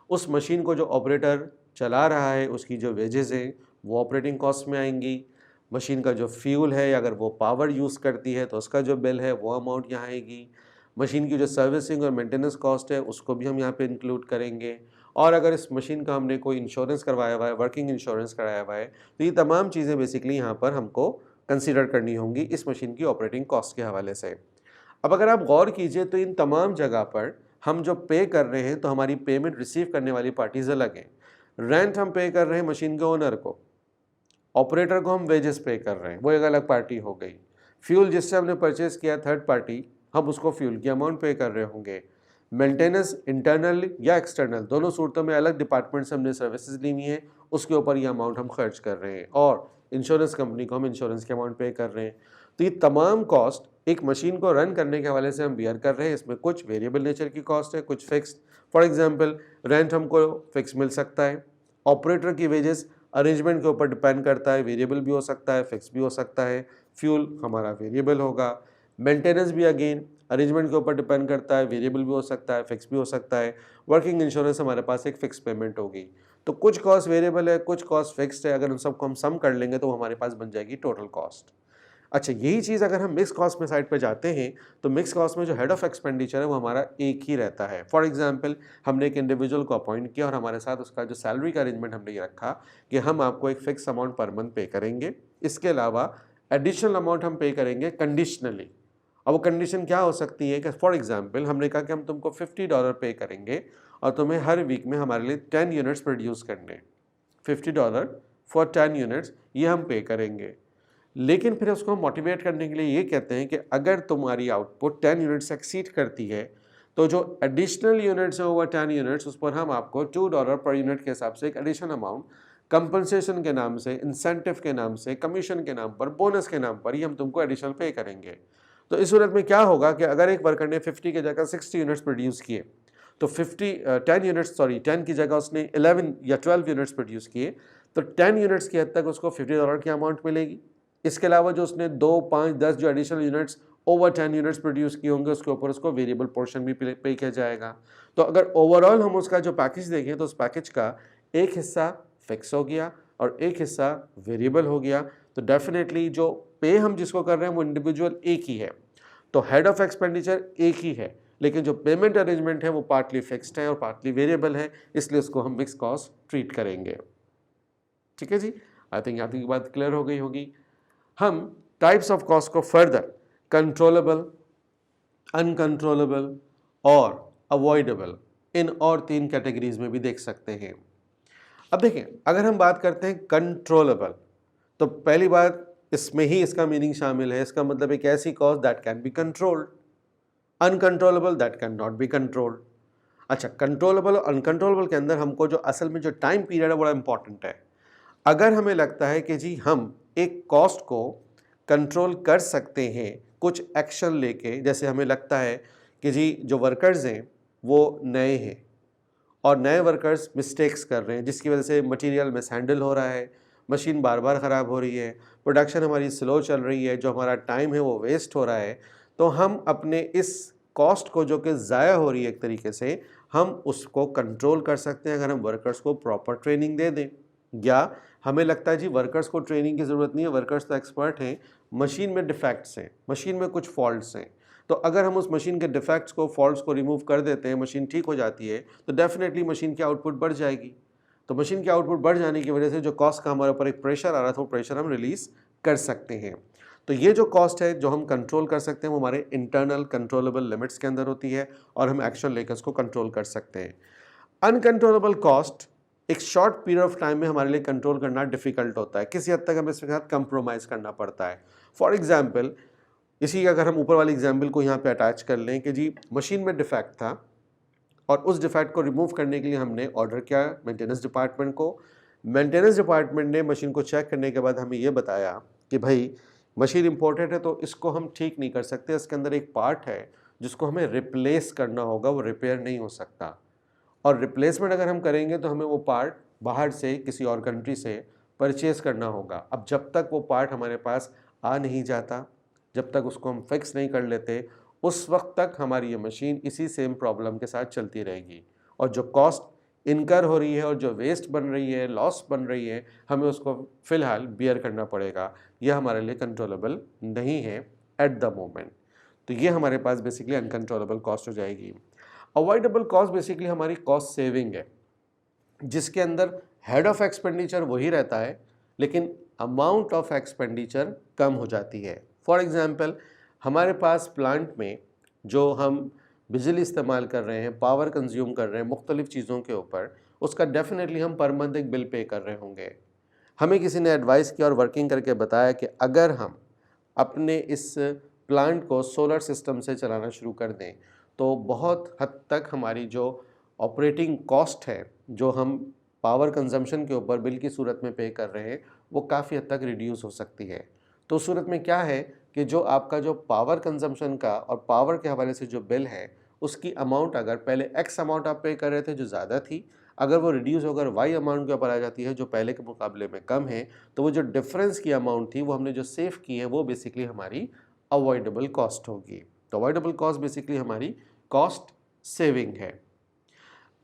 उस मशीन को जो ऑपरेटर चला रहा है उसकी जो वेजेस हैं वो ऑपरेटिंग कॉस्ट में आएंगी। मशीन का जो फ्यूल है, अगर वो पावर यूज़ करती है तो उसका जो बिल है वो अमाउंट यहाँ आएगी। मशीन की जो सर्विसिंग और मेंटेनेंस कॉस्ट है उसको भी हम यहाँ पे इंक्लूड करेंगे। और अगर इस मशीन का हमने कोई इंश्योरेंस करवाया हुआ है, वर्किंग इंश्योरेंस कराया हुआ है, तो ये तमाम चीज़ें बेसिकली यहाँ पर हमको कंसीडर करनी होंगी इस मशीन की ऑपरेटिंग कॉस्ट के हवाले से। अब अगर आप गौर कीजिए तो इन तमाम जगह पर हम जो पे कर रहे हैं तो हमारी पेमेंट रिसीव करने वाली पार्टीज़ अलग हैं। रेंट हम पे कर रहे हैं मशीन के ओनर को, ऑपरेटर को हम वेजेस पे कर रहे हैं, वो एक अलग पार्टी हो गई। फ्यूल जिससे हमने परचेज़ किया थर्ड पार्टी, हम उसको फ्यूल की अमाउंट पे कर रहे होंगे। मेंटेनेंस इंटरनल या एक्सटर्नल दोनों सूरतों में अलग डिपार्टमेंट से हमने सर्विसेज ली हुई हैं, उसके ऊपर ये अमाउंट हम खर्च कर रहे हैं और इंश्योरेंस कंपनी को हम इंश्योरेंस के अमाउंट पे कर रहे हैं। तो ये तमाम कॉस्ट एक मशीन को रन करने के हवाले से हम बियर कर रहे हैं। इसमें कुछ वेरिएबल नेचर की कॉस्ट है, कुछ फिक्स्ड। फॉर एग्जांपल रेंट हमको फिक्स मिल सकता है, ऑपरेटर की वेजेस अरेंजमेंट के ऊपर डिपेंड करता है, वेरिएबल भी हो सकता है, फिक्स भी हो सकता है, फ्यूल हमारा वेरिएबल होगा, मेंटेनेंस भी अगेन अरेंजमेंट के ऊपर डिपेंड करता है, वेरिएबल भी हो सकता है, फिक्स भी हो सकता है, वर्किंग इंश्योरेंस हमारे पास एक फिक्स पेमेंट होगी। तो कुछ कॉस्ट वेरिएबल है, कुछ कॉस्ट फिक्स्ड है, अगर उन सबको हम सम कर लेंगे तो हमारे पास बन जाएगी टोटल कॉस्ट। अच्छा, यही चीज़ अगर हम मिक्स कॉस्ट में साइड पे जाते हैं तो मिक्स कॉस्ट में जो हेड ऑफ एक्सपेंडिचर है वो हमारा एक ही रहता है। फॉर एग्जांपल हमने एक इंडिविजुअल को अपॉइंट किया और हमारे साथ उसका जो सैलरी का अरेंजमेंट हमने ये रखा कि हम आपको एक फिक्स अमाउंट पर मंथ पे करेंगे, इसके अलावा एडिशनल अमाउंट हम पे करेंगे कंडीशनली। अब वो कंडीशन क्या हो सकती है कि फॉर एग्जांपल हमने कहा कि हम तुमको $50 पे करेंगे और तुम्हें हर वीक में हमारे लिए 10 यूनिट्स प्रोड्यूस करने, $50 फॉर 10 यूनिट्स ये हम पे करेंगे। लेकिन फिर उसको मोटिवेट करने के लिए ये कहते हैं कि अगर तुम्हारी आउटपुट 10 यूनिट्स एक्सीड करती है तो जो एडिशनल यूनिट्स है ओवर 10 यूनिट्स उस पर हम आपको $2 पर यूनिट के हिसाब से एक एडिशनल अमाउंट कंपनसेशन के नाम से, इंसेंटिव के नाम से, कमीशन के नाम पर, बोनस के नाम पर ही हम तुमको एडिशनल पे करेंगे। तो इस सूरत में क्या होगा कि अगर एक वर्कर ने 50 की जगह 60 यूनिट्स प्रोड्यूस किए तो 10 की जगह उसने 11 या 12 यूनिट्स प्रोड्यूस किए तो 10 यूनिट्स की हद तक उसको $50 की अमाउंट मिलेगी। इसके अलावा जो उसने 2, 5, 10 जो additional units over 10 units produce किए होंगे उसके ऊपर उसको वेरिएबल पोर्शन भी पे किया जाएगा। तो अगर ओवरऑल हम उसका जो पैकेज देखें तो उस पैकेज का एक हिस्सा फिक्स हो गया और एक हिस्सा वेरिएबल हो गया। तो डेफिनेटली जो पे हम जिसको कर रहे हैं वो इंडिविजुअल एक ही है, तो हेड ऑफ एक्सपेंडिचर एक ही है, लेकिन जो पेमेंट अरेंजमेंट है वो पार्टली फिक्स्ड है और पार्टली वेरिएबल है, इसलिए उसको हम मिक्स कॉस्ट ट्रीट करेंगे। ठीक है जी, आई थिंक आपकी बात क्लियर हो गई होगी। हम टाइप्स ऑफ कॉस्ट को फर्दर कंट्रोलेबल, अनकंट्रोलेबल और अवॉइडेबल इन और 3 कैटेगरीज में भी देख सकते हैं। अब देखें, अगर हम बात करते हैं कंट्रोलेबल तो पहली बात इसमें ही इसका मीनिंग शामिल है, इसका मतलब एक ऐसी cost that can be controlled, uncontrollable that can not be controlled. अच्छा, कंट्रोलेबल और अनकंट्रोलेबल के अंदर हमको जो असल में जो टाइम पीरियड है बड़ा इंपॉर्टेंट है। अगर हमें लगता है कि जी हम एक कॉस्ट को कंट्रोल कर सकते हैं कुछ एक्शन लेके, जैसे हमें लगता है कि जी जो वर्कर्स हैं वो नए हैं और नए वर्कर्स मिस्टेक्स कर रहे हैं जिसकी वजह से मटेरियल मिसहैंडल हो रहा है, मशीन बार बार ख़राब हो रही है, प्रोडक्शन हमारी स्लो चल रही है, जो हमारा टाइम है वो वेस्ट हो रहा है, तो हम अपने इस कॉस्ट को जो कि ज़ाया हो रही है एक तरीके से, हम उसको कंट्रोल कर सकते हैं अगर हम वर्कर्स को प्रॉपर ट्रेनिंग दे दें। या हमें लगता है जी वर्कर्स को ट्रेनिंग की ज़रूरत नहीं है, वर्कर्स तो एक्सपर्ट हैं, मशीन में डिफेक्ट्स हैं, मशीन में कुछ फॉल्ट्स हैं, तो अगर हम उस मशीन के डिफेक्ट्स को, फॉल्ट्स को रिमूव कर देते हैं, मशीन ठीक हो जाती है तो डेफिनेटली मशीन की आउटपुट बढ़ जाएगी। तो मशीन की आउटपुट बढ़ जाने की वजह से जो कॉस्ट का हमारे ऊपर एक प्रेशर आ रहा था वो प्रेशर हम रिलीज़ कर सकते हैं। तो ये जो कॉस्ट है जो हम कंट्रोल कर सकते हैं वो हमारे इंटरनल कंट्रोलेबल लिमिट्स के अंदर होती है और हम एक्शन लेकर उसको कंट्रोल कर सकते हैं। अनकंट्रोलेबल कॉस्ट एक शॉर्ट पीरियड ऑफ टाइम में हमारे लिए कंट्रोल करना डिफ़िकल्ट होता है, किसी हद तक हमें इसके साथ कंप्रोमाइज़ करना पड़ता है। फॉर एग्जांपल, इसी अगर हम ऊपर वाले एग्जांपल को यहाँ पे अटैच कर लें कि जी मशीन में डिफेक्ट था और उस डिफेक्ट को रिमूव करने के लिए हमने ऑर्डर किया मेंटेनेंस डिपार्टमेंट को। मेंटेनेंस डिपार्टमेंट ने मशीन को चेक करने के बाद हमें ये बताया कि भाई मशीन इम्पोर्टेड है तो इसको हम ठीक नहीं कर सकते, इसके अंदर एक पार्ट है जिसको हमें रिप्लेस करना होगा, वो रिपेयर नहीं हो सकता, और रिप्लेसमेंट अगर हम करेंगे तो हमें वो पार्ट बाहर से किसी और कंट्री से परचेज़ करना होगा। अब जब तक वो पार्ट हमारे पास आ नहीं जाता, जब तक उसको हम फिक्स नहीं कर लेते, उस वक्त तक हमारी ये मशीन इसी सेम प्रॉब्लम के साथ चलती रहेगी और जो कॉस्ट इनकर हो रही है और जो वेस्ट बन रही है, लॉस बन रही है, हमें उसको फ़िलहाल बियर करना पड़ेगा। यह हमारे लिए कंट्रोलेबल नहीं है एट द मोमेंट। तो ये हमारे पास बेसिकली अनकंट्रोलेबल कॉस्ट हो जाएगी। अवॉइडेबल कॉस्ट बेसिकली हमारी कॉस्ट सेविंग है जिसके अंदर हेड ऑफ एक्सपेंडिचर वही रहता है लेकिन अमाउंट ऑफ एक्सपेंडिचर कम हो जाती है। फॉर एग्जांपल, हमारे पास प्लांट में जो हम बिजली इस्तेमाल कर रहे हैं, पावर कंज्यूम कर रहे हैं मुख्तलिफ़ चीज़ों के ऊपर, उसका डेफिनेटली हम पर मंथ एक बिल पे कर रहे होंगे। हमें किसी ने एडवाइस किया और वर्किंग करके बताया कि अगर हम अपने इस प्लांट को सोलर सिस्टम से चलाना शुरू कर दें तो बहुत हद तक हमारी जो ऑपरेटिंग कॉस्ट है, जो हम पावर कंजम्पशन के ऊपर बिल की सूरत में पे कर रहे हैं, वो काफ़ी हद तक रिड्यूस हो सकती है। तो उस सूरत में क्या है कि जो आपका जो पावर कंजम्पशन का और पावर के हवाले से जो बिल है, उसकी अमाउंट अगर पहले एक्स अमाउंट आप पे कर रहे थे जो ज़्यादा थी, अगर वो रिड्यूस होकर वाई अमाउंट के ऊपर आ जाती है जो पहले के मुकाबले में कम है, तो वो जो डिफरेंस की अमाउंट थी वो हमने जो सेव की है वो बेसिकली हमारी अवॉइडेबल कॉस्ट होगी। तो अवॉइडेबल कॉस्ट बेसिकली हमारी कॉस्ट सेविंग है।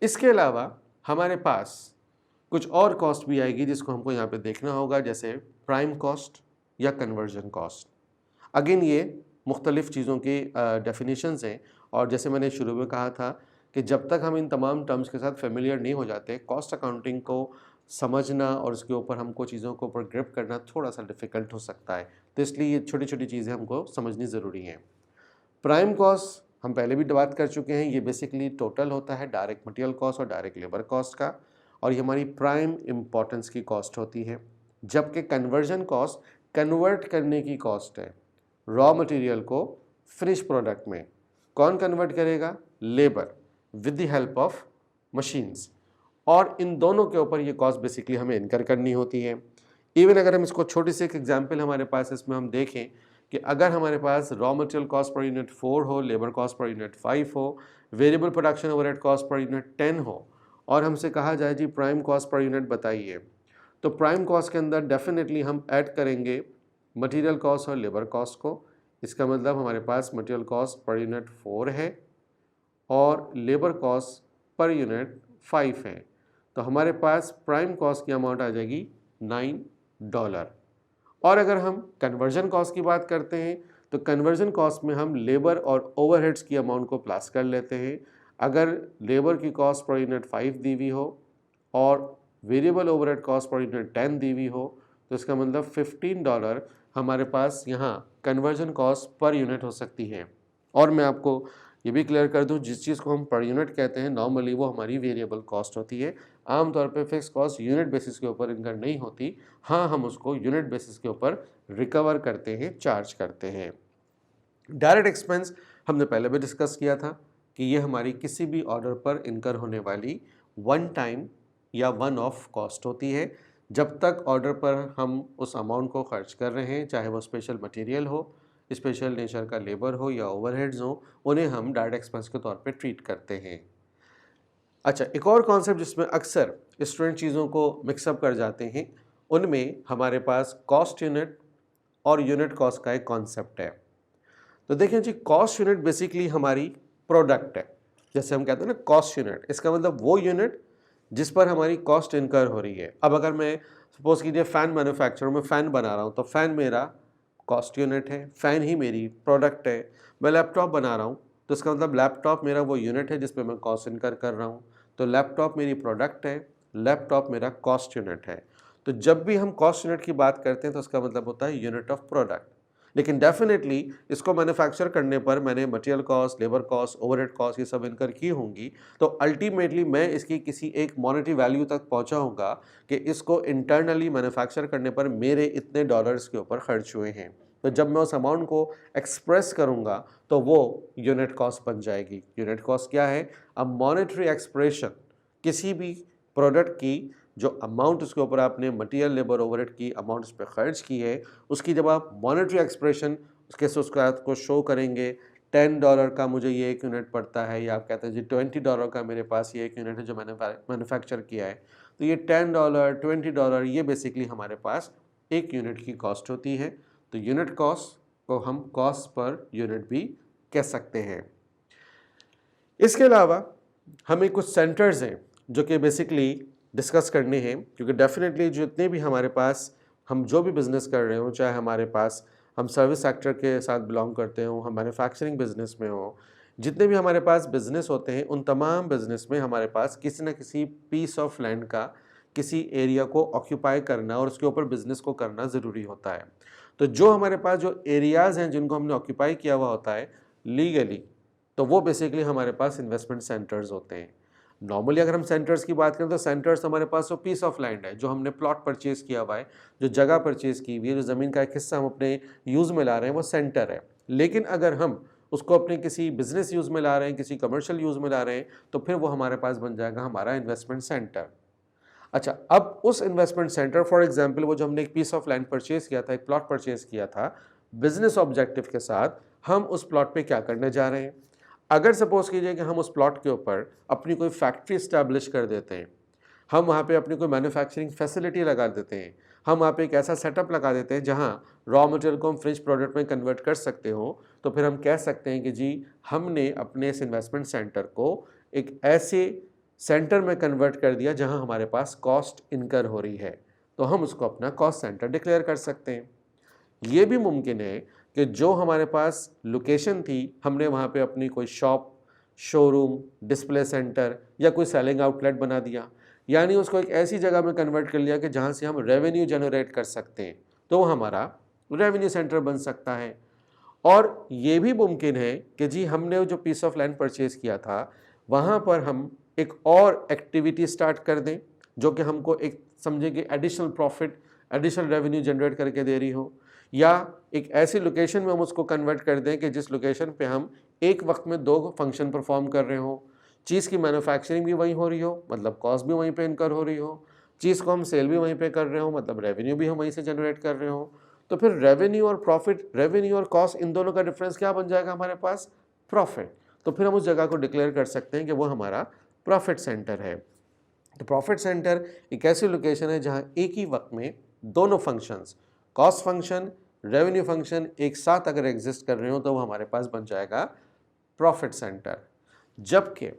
इसके अलावा हमारे पास कुछ और कॉस्ट भी आएगी जिसको हमको यहाँ पे देखना होगा, जैसे प्राइम कॉस्ट या कन्वर्जन कॉस्ट। अगेन ये मुख्तलिफ़ चीज़ों की डेफिनेशंस हैं, और जैसे मैंने शुरू में कहा था कि जब तक हम इन तमाम टर्म्स के साथ फेमिलियर नहीं हो जाते, कॉस्ट अकाउंटिंग को समझना और उसके ऊपर हमको चीज़ों को ऊपर ग्रिप करना थोड़ा सा डिफ़िकल्ट हो सकता है। तो इसलिए ये छोटी छोटी चीज़ें हमको समझनी ज़रूरी हैं। प्राइम कॉस्ट हम पहले भी बात कर चुके हैं, ये बेसिकली टोटल होता है डायरेक्ट मटेरियल कॉस्ट और डायरेक्ट लेबर कॉस्ट का, और ये हमारी प्राइम इम्पोर्टेंस की कॉस्ट होती है। जबकि कन्वर्जन कॉस्ट कन्वर्ट करने की कॉस्ट है रॉ मटेरियल को फिनिश प्रोडक्ट में। कौन कन्वर्ट करेगा? Labour with the help of machines, और इन दोनों के ऊपर ये कॉस्ट बेसिकली हमें इनकर करनी होती है। इवन अगर हम इसको छोटी सी एक एग्जांपल हमारे पास इसमें हम देखें कि अगर हमारे पास raw material cost per unit 4 हो, लेबर कॉस्ट पर यूनिट 5 हो, variable production overhead cost per unit 10 हो, और हमसे कहा जाए जी प्राइम कॉस्ट पर यूनिट बताइए, तो प्राइम कॉस्ट के अंदर डेफिनेटली हम ऐड करेंगे मटेरियल कॉस्ट और लेबर कॉस्ट को। इसका मतलब हमारे पास मटेरियल कॉस्ट पर यूनिट 4 है और लेबर कॉस्ट पर यूनिट 5 है, तो हमारे पास प्राइम कॉस्ट की अमाउंट आ जाएगी $9। और अगर हम कन्वर्जन कॉस्ट की बात करते हैं तो कन्वर्जन कॉस्ट में हम लेबर और ओवरहेड्स की अमाउंट को प्लस कर लेते हैं। अगर लेबर की कॉस्ट पर यूनिट 5 दी हुई हो और variable overhead cost per unit 10 दी हुई हो, तो इसका मतलब $15 हमारे पास यहाँ कन्वर्जन कॉस्ट पर यूनिट हो सकती है। और मैं आपको ये भी क्लियर कर दूं, जिस चीज़ को हम पर यूनिट कहते हैं नॉर्मली वो हमारी वेरिएबल कॉस्ट होती है। आमतौर पे फिक्स कॉस्ट यूनिट बेसिस के ऊपर इनकर नहीं होती, हाँ हम उसको यूनिट बेसिस के ऊपर रिकवर करते हैं, चार्ज करते हैं। डायरेक्ट एक्सपेंस हमने पहले भी डिस्कस किया था कि ये हमारी किसी भी ऑर्डर पर इनकर होने वाली वन टाइम या वन ऑफ कॉस्ट होती है। जब तक ऑर्डर पर हम उस अमाउंट को खर्च कर रहे हैं, चाहे वो स्पेशल मटेरियल हो, स्पेशल नेचर का लेबर हो या ओवरहेड्स हो, उन्हें हम डायरेक्ट एक्सपेंस के तौर पे ट्रीट करते हैं। अच्छा, एक और कॉन्सेप्ट जिसमें अक्सर स्टूडेंट चीज़ों को मिक्सअप कर जाते हैं, उनमें हमारे पास कॉस्ट यूनिट और यूनिट कॉस्ट का एक कॉन्सेप्ट है। तो देखें जी, कॉस्ट यूनिट बेसिकली हमारी प्रोडक्ट है। जैसे हम कहते हैं ना कॉस्ट यूनिट, इसका मतलब वो यूनिट जिस पर हमारी कॉस्ट इनकर हो रही है। अब अगर मैं सपोज कीजिए फ़ैन मैन्युफैक्चर में फ़ैन बना रहा हूँ, तो फ़ैन मेरा कॉस्ट यूनिट है, फ़ैन ही मेरी प्रोडक्ट है। मैं लैपटॉप बना रहा हूँ, तो इसका मतलब लैपटॉप मेरा वो यूनिट है जिस पे मैं कॉस्ट इनकर कर रहा हूँ। तो लैपटॉप मेरी प्रोडक्ट है, लैपटॉप मेरा कॉस्ट यूनिट है। तो जब भी हम कॉस्ट यूनिट की बात करते हैं तो उसका मतलब होता है यूनिट ऑफ प्रोडक्ट। लेकिन डेफिनेटली इसको मैन्युफैक्चर करने पर मैंने material cost, labour cost, overhead cost ये सब इनकर की होंगी, तो अल्टीमेटली मैं इसकी किसी एक मॉनेटरी वैल्यू तक पहुंचा होगा कि इसको इंटरनली मैन्युफैक्चर करने पर मेरे इतने डॉलर्स के ऊपर खर्च हुए हैं। तो जब मैं उस अमाउंट को एक्सप्रेस करूंगा तो वो यूनिट कॉस्ट बन जाएगी। यूनिट कॉस्ट क्या है? अ मॉनेटरी एक्सप्रेशन, किसी भी प्रोडक्ट की जो अमाउंट उसके ऊपर आपने मटेरियल, लेबर, ओवरहेड की अमाउंट उस पर खर्च की है, उसकी जब आप मॉनेटरी एक्सप्रेशन उसके आपको शो करेंगे, $10 का मुझे ये एक यूनिट पड़ता है, या आप कहते हैं जी $20 का मेरे पास ये एक यूनिट है जो मैंने मैन्युफैक्चर किया है, तो ये $10, $20 ये बेसिकली हमारे पास एक यूनिट की कॉस्ट होती है। तो यूनिट कॉस्ट को हम कॉस्ट पर यूनिट भी कह सकते हैं। इसके अलावा हमें कुछ सेंटर्स हैं जो कि बेसिकली डिस्कस करने हैं, क्योंकि डेफिनेटली जितने भी हमारे पास हम जो भी बिज़नेस कर रहे हो, चाहे हमारे पास हम सर्विस सेक्टर के साथ बिलोंग करते हो, हम मैन्युफैक्चरिंग बिजनेस में हो, जितने भी हमारे पास बिज़नेस होते हैं उन तमाम बिज़नेस में हमारे पास किसी न किसी पीस ऑफ लैंड का, किसी एरिया को ऑक्यूपाई करना और उसके ऊपर बिज़नेस को करना ज़रूरी होता है। तो जो हमारे पास जो एरियाज़ हैं जिनको हमने ऑक्यूपाई किया हुआ होता है लीगली, तो वो बेसिकली हमारे पास इन्वेस्टमेंट सेंटर्स होते हैं। नॉर्मली अगर हम सेंटर्स की बात करें तो सेंटर्स हमारे पास वो पीस ऑफ लैंड है, जो हमने प्लॉट परचेज़ किया हुआ है, जो जगह परचेज़ की हुई है, जो ज़मीन का एक हिस्सा हम अपने यूज़ में ला रहे हैं, वो सेंटर है। लेकिन अगर हम उसको अपने किसी बिजनेस यूज़ में ला रहे हैं, किसी कमर्शियल यूज़ में ला रहे हैं, तो फिर वो हमारे पास बन जाएगा हमारा इन्वेस्टमेंट सेंटर। अच्छा, अब उस इन्वेस्टमेंट सेंटर, फॉर एग्जांपल वो जो हमने एक पीस ऑफ लैंड परचेज किया था, एक प्लॉट परचेज किया था बिजनेस ऑब्जेक्टिव के साथ, हम उस प्लॉट पे क्या करने जा रहे हैं। अगर सपोज कीजिए कि हम उस प्लॉट के ऊपर अपनी कोई फैक्ट्री इस्टेब्लिश कर देते हैं, हम वहाँ पे अपनी कोई मैन्युफैक्चरिंग फैसिलिटी लगा देते हैं, हम वहाँ पे एक ऐसा सेटअप लगा देते हैं जहाँ रॉ मटेरियल को हम फिनिश प्रोडक्ट में कन्वर्ट कर सकते हो, तो फिर हम कह सकते हैं कि जी हमने अपने इस इन्वेस्टमेंट सेंटर को एक ऐसे सेंटर में कन्वर्ट कर दिया जहाँ हमारे पास कॉस्ट इनकर हो रही है, तो हम उसको अपना कॉस्ट सेंटर डिक्लेयर कर सकते हैं। ये भी मुमकिन है कि जो हमारे पास लोकेशन थी, हमने वहाँ पे अपनी कोई शॉप, शोरूम, डिस्प्ले सेंटर या कोई सेलिंग आउटलेट बना दिया, यानी उसको एक ऐसी जगह में कन्वर्ट कर लिया कि जहाँ से हम रेवेन्यू जनरेट कर सकते हैं, तो वो हमारा रेवेन्यू सेंटर बन सकता है। और ये भी मुमकिन है कि जी हमने जो पीस ऑफ लैंड परचेज किया था, वहाँ पर हम एक और एक्टिविटी स्टार्ट कर दें जो कि हमको एक समझेंगे additional profit, additional revenue generate करके दे रही हो, या एक ऐसी लोकेशन में हम उसको कन्वर्ट कर दें कि जिस लोकेशन पे हम एक वक्त में 2 फंक्शन परफॉर्म कर रहे हो, चीज़ की मैन्युफैक्चरिंग भी वहीं हो रही हो, मतलब कॉस्ट भी वहीं पे इनकर हो रही हो, चीज़ को हम सेल भी वहीं पे कर रहे हो, मतलब रेवेन्यू भी हम वहीं से जनरेट कर रहे हो। तो फिर रेवेन्यू और प्रॉफिट, रेवेन्यू और कॉस्ट, इन दोनों का डिफरेंस क्या बन जाएगा हमारे पास, प्रॉफिट। तो फिर हम उस जगह को डिक्लेयर कर सकते हैं कि वो हमारा प्रॉफिट सेंटर है। तो प्रॉफिट सेंटर एक ऐसी लोकेशन है जहाँ एक ही वक्त में दोनों functions, cost function, revenue function एक साथ अगर एग्जिस्ट कर रहे हो, तो वो हमारे पास बन जाएगा प्रॉफिट सेंटर। जबकि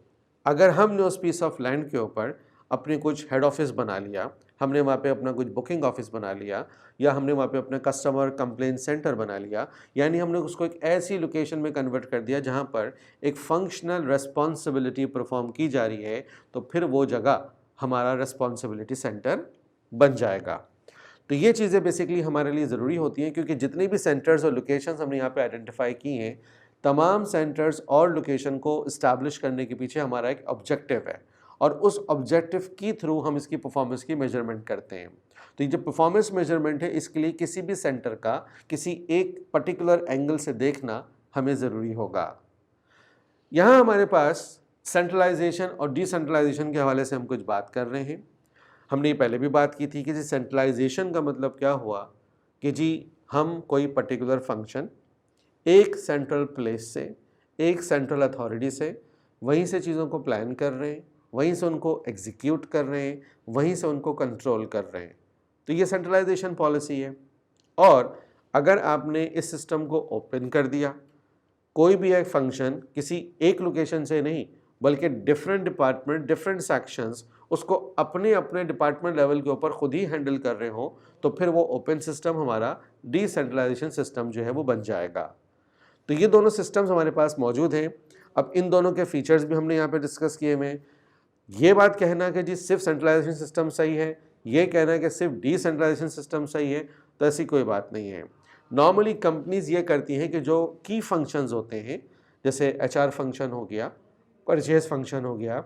अगर हमने उस पीस ऑफ लैंड के ऊपर अपनी कुछ हेड ऑफिस बना लिया, हमने वहाँ पे अपना कुछ बुकिंग ऑफिस बना लिया, या हमने वहाँ पे अपना कस्टमर कंप्लेंट सेंटर बना लिया, यानी हमने उसको एक ऐसी लोकेशन में कन्वर्ट कर दिया जहाँ पर एक फंक्शनल रेस्पॉन्सिबिलिटी परफॉर्म की जा रही है, तो फिर वो जगह हमारा रेस्पॉन्सिबिलिटी सेंटर बन जाएगा। तो ये चीज़ें बेसिकली हमारे लिए ज़रूरी होती हैं, क्योंकि जितने भी सेंटर्स और लोकेशंस हमने यहाँ पे आइडेंटिफाई की हैं, तमाम सेंटर्स और लोकेशन को इस्टेब्लिश करने के पीछे हमारा एक ऑब्जेक्टिव है, और उस ऑब्जेक्टिव की थ्रू हम इसकी परफॉर्मेंस की मेजरमेंट करते हैं। तो ये जो परफॉर्मेंस मेजरमेंट है, इसके लिए किसी भी सेंटर का किसी एक पर्टिकुलर एंगल से देखना हमें ज़रूरी होगा। यहाँ हमारे पास सेंट्रलाइजेशन और डिसेंट्रलाइजेशन के हवाले से हम कुछ बात कर रहे हैं। हमने ये पहले भी बात की थी कि जी सेंट्रलाइजेशन का मतलब क्या हुआ कि जी हम कोई पर्टिकुलर फंक्शन एक सेंट्रल प्लेस से, एक सेंट्रल अथॉरिटी से वहीं से चीज़ों को प्लान कर रहे हैं, वहीं से उनको एग्जीक्यूट कर रहे हैं, वहीं से उनको कंट्रोल कर रहे हैं। तो ये सेंट्रलाइजेशन पॉलिसी है। और अगर आपने इस सिस्टम को ओपन कर दिया, कोई भी एक फंक्शन किसी एक लोकेशन से नहीं बल्कि डिफरेंट डिपार्टमेंट, डिफरेंट सेक्शंस उसको अपने अपने डिपार्टमेंट लेवल के ऊपर खुद ही हैंडल कर रहे हो, तो फिर वो ओपन सिस्टम हमारा डिसेंट्रलाइजेशन सिस्टम जो है वो बन जाएगा। तो ये दोनों सिस्टम्स हमारे पास मौजूद हैं। अब इन दोनों के फीचर्स भी हमने यहाँ पे डिस्कस किए हुए हैं। ये बात कहना कि जी सिर्फ सेंट्रलाइजेशन सिस्टम सही है, ये कहना कि सिर्फ डिसेंट्रलाइजेशन सिस्टम सही है, तो ऐसी कोई बात नहीं है। नॉर्मली कंपनीज ये करती हैं कि जो की फंक्शंस होते हैं, जैसे एचआर फंक्शन हो गया, परचेज फंक्शन हो गया,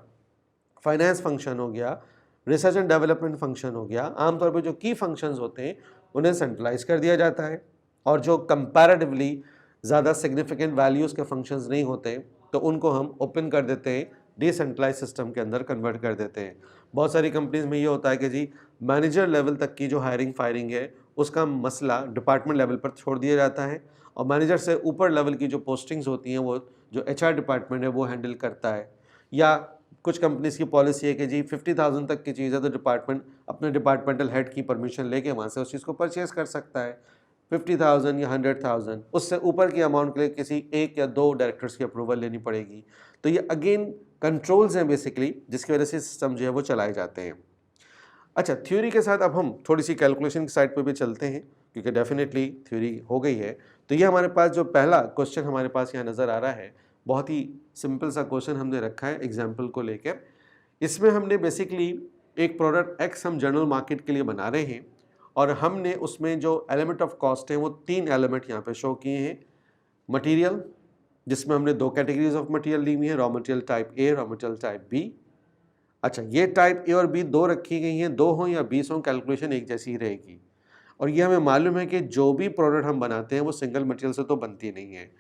फाइनेंस फंक्शन हो गया, रिसर्च एंड डेवलपमेंट फंक्शन हो गया, आमतौर पर जो की फंक्शंस होते हैं उन्हें सेंट्रलाइज कर दिया जाता है, और जो कंपैरेटिवली ज़्यादा सिग्निफिकेंट वैल्यूज़ के फंक्शंस नहीं होते तो उनको हम ओपन कर देते हैं, डिसेंट्रलाइज सिस्टम के अंदर कन्वर्ट कर देते हैं। बहुत सारी कंपनीज में ये होता है कि जी मैनेजर लेवल तक की जो हायरिंग फायरिंग है उसका मसला डिपार्टमेंट लेवल पर छोड़ दिया जाता है, और मैनेजर से ऊपर लेवल की जो पोस्टिंग्स होती हैं वो जो एचआर डिपार्टमेंट है वो हैंडल करता है। या कुछ कंपनीज की पॉलिसी है कि जी 50,000 तक की चीज़ है तो डिपार्टमेंट अपने डिपार्टमेंटल हेड की परमिशन लेके वहाँ से उस चीज़ को परचेज़ कर सकता है। 50,000 या 100,000, उससे ऊपर की अमाउंट के लिए किसी एक या दो डायरेक्टर्स की अप्रूवल लेनी पड़ेगी। तो ये अगेन कंट्रोल्स हैं बेसिकली, जिसकी वजह से सिस्टम जो है वो चलाए जाते हैं। अच्छा, थ्योरी के साथ अब हम थोड़ी सी कैलकुलेशन की साइड पे भी चलते हैं, क्योंकि डेफिनेटली थ्योरी हो गई है। तो ये हमारे पास जो पहला क्वेश्चन हमारे पास यहाँ नज़र आ रहा है, बहुत ही सिंपल सा क्वेश्चन हमने रखा है एग्जाम्पल को लेकर। इसमें हमने बेसिकली एक प्रोडक्ट एक्स हम जनरल मार्केट के लिए बना रहे हैं, और हमने उसमें जो एलिमेंट ऑफ कॉस्ट है वो 3 एलिमेंट यहाँ पे शो किए हैं। मटेरियल, जिसमें हमने 2 कैटेगरीज ऑफ मटेरियल ली हुई है, raw material type A, raw material type B. अच्छा, ये टाइप ए और बी 2 रखी गई हैं, 2 हों या 20 हों, कैलकुलेशन एक जैसी ही रहेगी। और ये हमें मालूम है कि जो भी प्रोडक्ट हम बनाते हैं वो सिंगल मटेरियल से तो बनती नहीं है।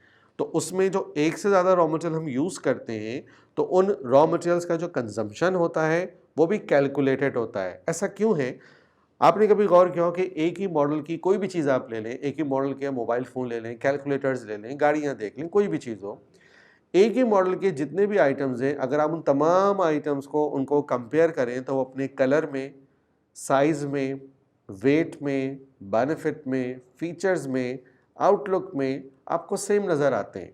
तो उसमें जो एक से ज़्यादा रॉ मटेरियल हम यूज़ करते हैं तो उन रॉ मटेरियल्स का जो कंजम्पशन होता है वो भी कैलकुलेटेड होता है। ऐसा क्यों है? आपने कभी गौर किया हो कि एक ही मॉडल की कोई भी चीज़ आप ले लें, एक ही मॉडल के मोबाइल फ़ोन ले लें, कैलकुलेटर्स ले लें, गाड़ियाँ देख लें, कोई भी चीज़ हो, एक ही मॉडल के जितने भी आइटम्स हैं, अगर आप उन तमाम आइटम्स को उनको कंपेयर करें तो वो अपने कलर में, साइज़ में, वेट में, बेनिफिट में, फीचर्स में, आउटलुक में आपको सेम नज़र आते हैं।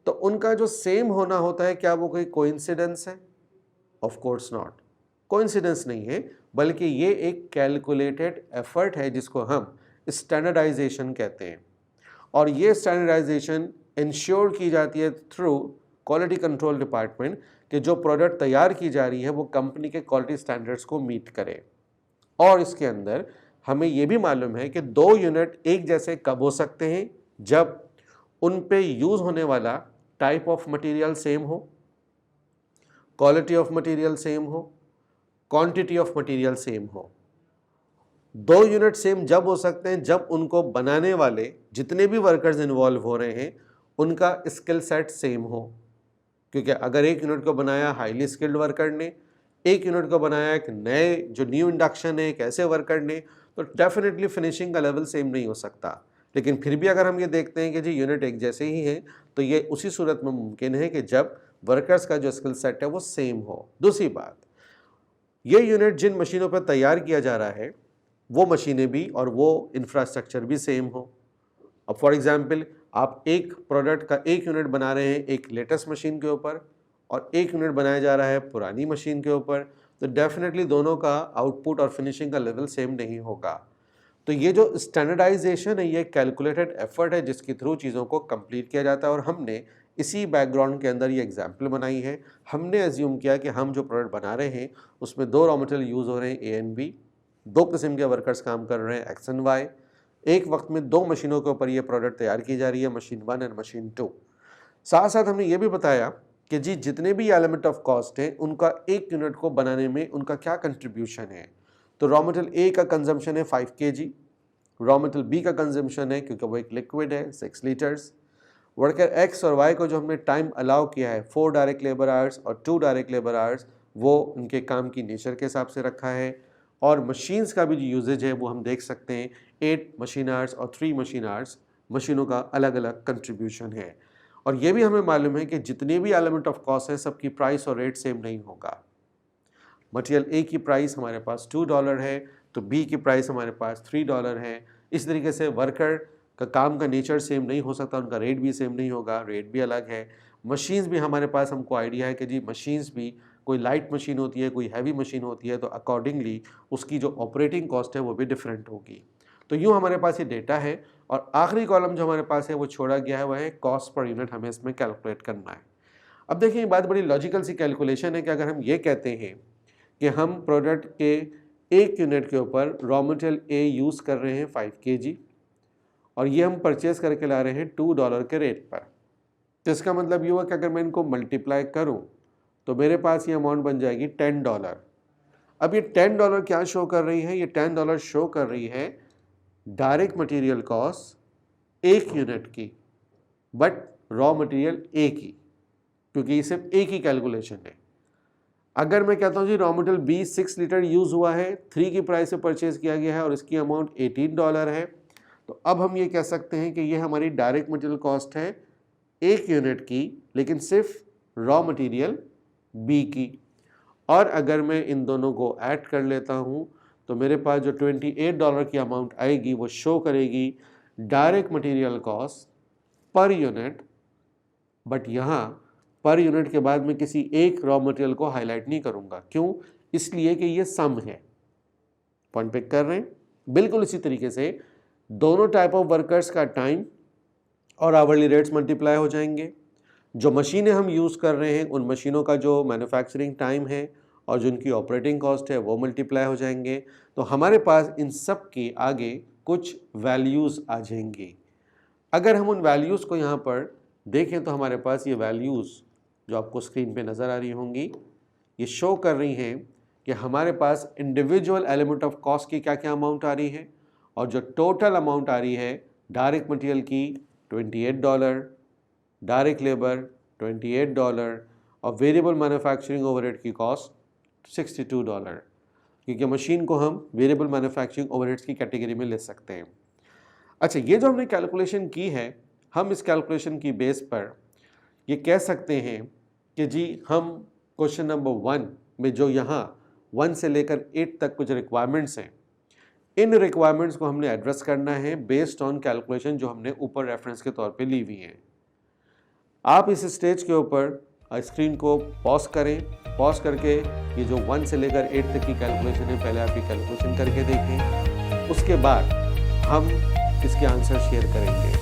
तो उनका जो सेम होना होता है, क्या वो कोई कोइंसिडेंस है? ऑफ कोर्स नॉट, कोइंसिडेंस नहीं है, बल्कि ये एक कैलकुलेटेड एफर्ट है जिसको हम स्टैंडर्डाइजेशन कहते हैं। और ये स्टैंडर्डाइजेशन इंश्योर की जाती है थ्रू क्वालिटी कंट्रोल डिपार्टमेंट कि जो प्रोडक्ट तैयार की जा रही है वो कंपनी के क्वालिटी स्टैंडर्ड्स को मीट करे। और इसके अंदर हमें ये भी मालूम है कि दो यूनिट एक जैसे कब हो सकते हैं? जब उन पे यूज़ होने वाला टाइप ऑफ मटेरियल सेम हो, क्वालिटी ऑफ मटेरियल सेम हो, क्वांटिटी ऑफ मटेरियल सेम हो। दो यूनिट सेम जब हो सकते हैं जब उनको बनाने वाले जितने भी वर्कर्स इन्वॉल्व हो रहे हैं उनका स्किल सेट सेम हो। क्योंकि अगर एक यूनिट को बनाया हाईली स्किल्ड वर्कर ने, एक यूनिट को बनाया एक नए जो न्यू इंडक्शन है एक ऐसे वर्कर ने, तो डेफिनेटली फिनिशिंग का लेवल सेम नहीं हो सकता। लेकिन फिर भी अगर हम ये देखते हैं कि जी यूनिट एक जैसे ही हैं, तो ये उसी सूरत में मुमकिन है कि जब वर्कर्स का जो स्किल सेट है वो सेम हो। दूसरी बात, ये यूनिट जिन मशीनों पर तैयार किया जा रहा है वो मशीनें भी और वो इंफ्रास्ट्रक्चर भी सेम हो। अब फॉर एग्जांपल आप एक प्रोडक्ट का एक यूनिट बना रहे हैं एक लेटेस्ट मशीन के ऊपर और एक यूनिट बनाया जा रहा है पुरानी मशीन के ऊपर, तो डेफिनेटली दोनों का आउटपुट और फिनिशिंग का लेवल सेम नहीं होगा। तो ये जो स्टैंडर्डाइजेशन है ये कैलकुलेटेड एफर्ट है जिसके थ्रू चीज़ों को कंप्लीट किया जाता है। और हमने इसी बैकग्राउंड के अंदर ये एग्जाम्पल बनाई है। हमने एज्यूम किया कि हम जो प्रोडक्ट बना रहे हैं उसमें दो रॉ मटेरियल यूज़ हो रहे हैं ए एंड बी, दो किस्म के वर्कर्स काम कर रहे हैं एक्स एंड वाई, एक वक्त में दो मशीनों के ऊपर ये प्रोडक्ट तैयार की जा रही है, मशीन 1 एंड मशीन 2। साथ साथ हमने ये भी बताया कि जी जितने भी एलिमेंट ऑफ कॉस्ट हैं उनका एक यूनिट को बनाने में उनका क्या कंट्रीब्यूशन है। तो रॉ मटेरियल ए का कंजम्पशन है 5 kg, रॉ मटेरियल बी का कंजम्पशन है क्योंकि वो एक लिक्विड है 6 लीटर्स। वर्कर एक्स और वाई को जो हमने टाइम अलाउ किया है 4 डायरेक्ट लेबर आवर्स और 2 डायरेक्ट लेबर आवर्स, वो उनके काम की नेचर के हिसाब से रखा है। और मशीन्स का भी जो यूजेज है वो हम देख सकते हैं 8 मशीन आवर्स और 3 मशीन आवर्स, मशीनों का अलग अलग कंट्रीब्यूशन है। और ये भी हमें मालूम है कि जितने भी एलिमेंट ऑफ कॉस्ट है सबकी प्राइस और रेट सेम नहीं होगा। मटेरियल ए की प्राइस हमारे पास $2 है तो बी की प्राइस हमारे पास $3 है। इस तरीके से वर्कर का काम का नेचर सेम नहीं हो सकता, उनका रेट भी सेम नहीं होगा, रेट भी अलग है। मशीन्स भी हमारे पास हमको आइडिया है कि जी मशीन्स भी कोई लाइट मशीन होती है, कोई हैवी मशीन होती है, तो अकॉर्डिंगली उसकी जो ऑपरेटिंग कॉस्ट है वो भी डिफरेंट होगी। तो यूँ हमारे पास ये डेटा है और आखिरी कॉलम जो हमारे पास है वो छोड़ा गया है, वह है कॉस्ट पर यूनिट, हमें इसमें कैलकुलेट करना है। अब देखिए ये बात बड़ी लॉजिकल सी कैलकुलेशन है कि अगर हम ये कहते हैं कि हम प्रोडक्ट के एक यूनिट के ऊपर रॉ मटेरियल ए यूज़ कर रहे हैं 5 kg और ये हम परचेज करके ला रहे हैं $2 के रेट पर, तो इसका मतलब ये हुआ कि अगर मैं इनको मल्टीप्लाई करूं तो मेरे पास ये अमाउंट बन जाएगी $10। अब ये $10 क्या शो कर रही है? ये $10 शो कर रही है डायरेक्ट मटेरियल कॉस्ट एक यूनिट की, बट रॉ मटेरियल ए की, क्योंकि ये सिर्फ एक ही कैलकुलेशन है। अगर मैं कहता हूँ जी raw material B 6 litre use हुआ है, 3 की प्राइस से परचेज किया गया है और इसकी अमाउंट $18 है, तो अब हम ये कह सकते हैं कि ये हमारी डायरेक्ट मटेरियल कॉस्ट है एक यूनिट की, लेकिन सिर्फ रॉ मटेरियल बी की। और अगर मैं इन दोनों को ऐड कर लेता हूँ तो मेरे पास जो $28 की अमाउंट आएगी वो शो करेगी direct material cost per unit, but यहाँ पर यूनिट के बाद मैं किसी एक रॉ मटेरियल को हाईलाइट नहीं करूँगा। क्यों? इसलिए कि ये सम है। पॉइंट पिक कर रहे हैं? बिल्कुल इसी तरीके से दोनों टाइप ऑफ वर्कर्स का टाइम और आवरली रेट्स मल्टीप्लाई हो जाएंगे। जो मशीनें हम यूज़ कर रहे हैं उन मशीनों का जो मैन्युफैक्चरिंग टाइम है और जो उनकी ऑपरेटिंग कॉस्ट है वो मल्टीप्लाई हो जाएंगे। तो हमारे पास इन सब के आगे कुछ वैल्यूज़ आ जाएंगी। अगर हम उन वैल्यूज़ को यहाँ पर देखें तो हमारे पास ये वैल्यूज़ जो आपको स्क्रीन पे नज़र आ रही होंगी, ये शो कर रही हैं कि हमारे पास इंडिविजुअल एलिमेंट ऑफ कॉस्ट की क्या क्या अमाउंट आ रही है और जो टोटल अमाउंट आ रही है डायरेक्ट मटेरियल की $28, डायरेक्ट लेबर $28 और वेरिएबल मैन्युफैक्चरिंग ओवरहेड की कॉस्ट $62, क्योंकि मशीन को हम वेरिएबल मैन्युफैक्चरिंग ओवरहेड्स की कैटेगरी में ले सकते हैं। अच्छा, ये जो हमने कैलकुलेशन की है, हम इस कैलकुलेशन की बेस पर ये कह सकते हैं कि जी हम क्वेश्चन नंबर 1 में जो यहाँ 1 से लेकर 8 तक कुछ रिक्वायरमेंट्स हैं, इन रिक्वायरमेंट्स को हमने एड्रेस करना है बेस्ड ऑन कैलकुलेशन जो हमने ऊपर रेफरेंस के तौर पे ली हुई है। आप इस स्टेज के ऊपर स्क्रीन को पॉज करें, पॉज करके ये जो 1 से लेकर 8 तक की कैलकुलेशन है पहले आप ये कैलकुलेशन करके देखें, उसके बाद हम इसके आंसर शेयर करेंगे।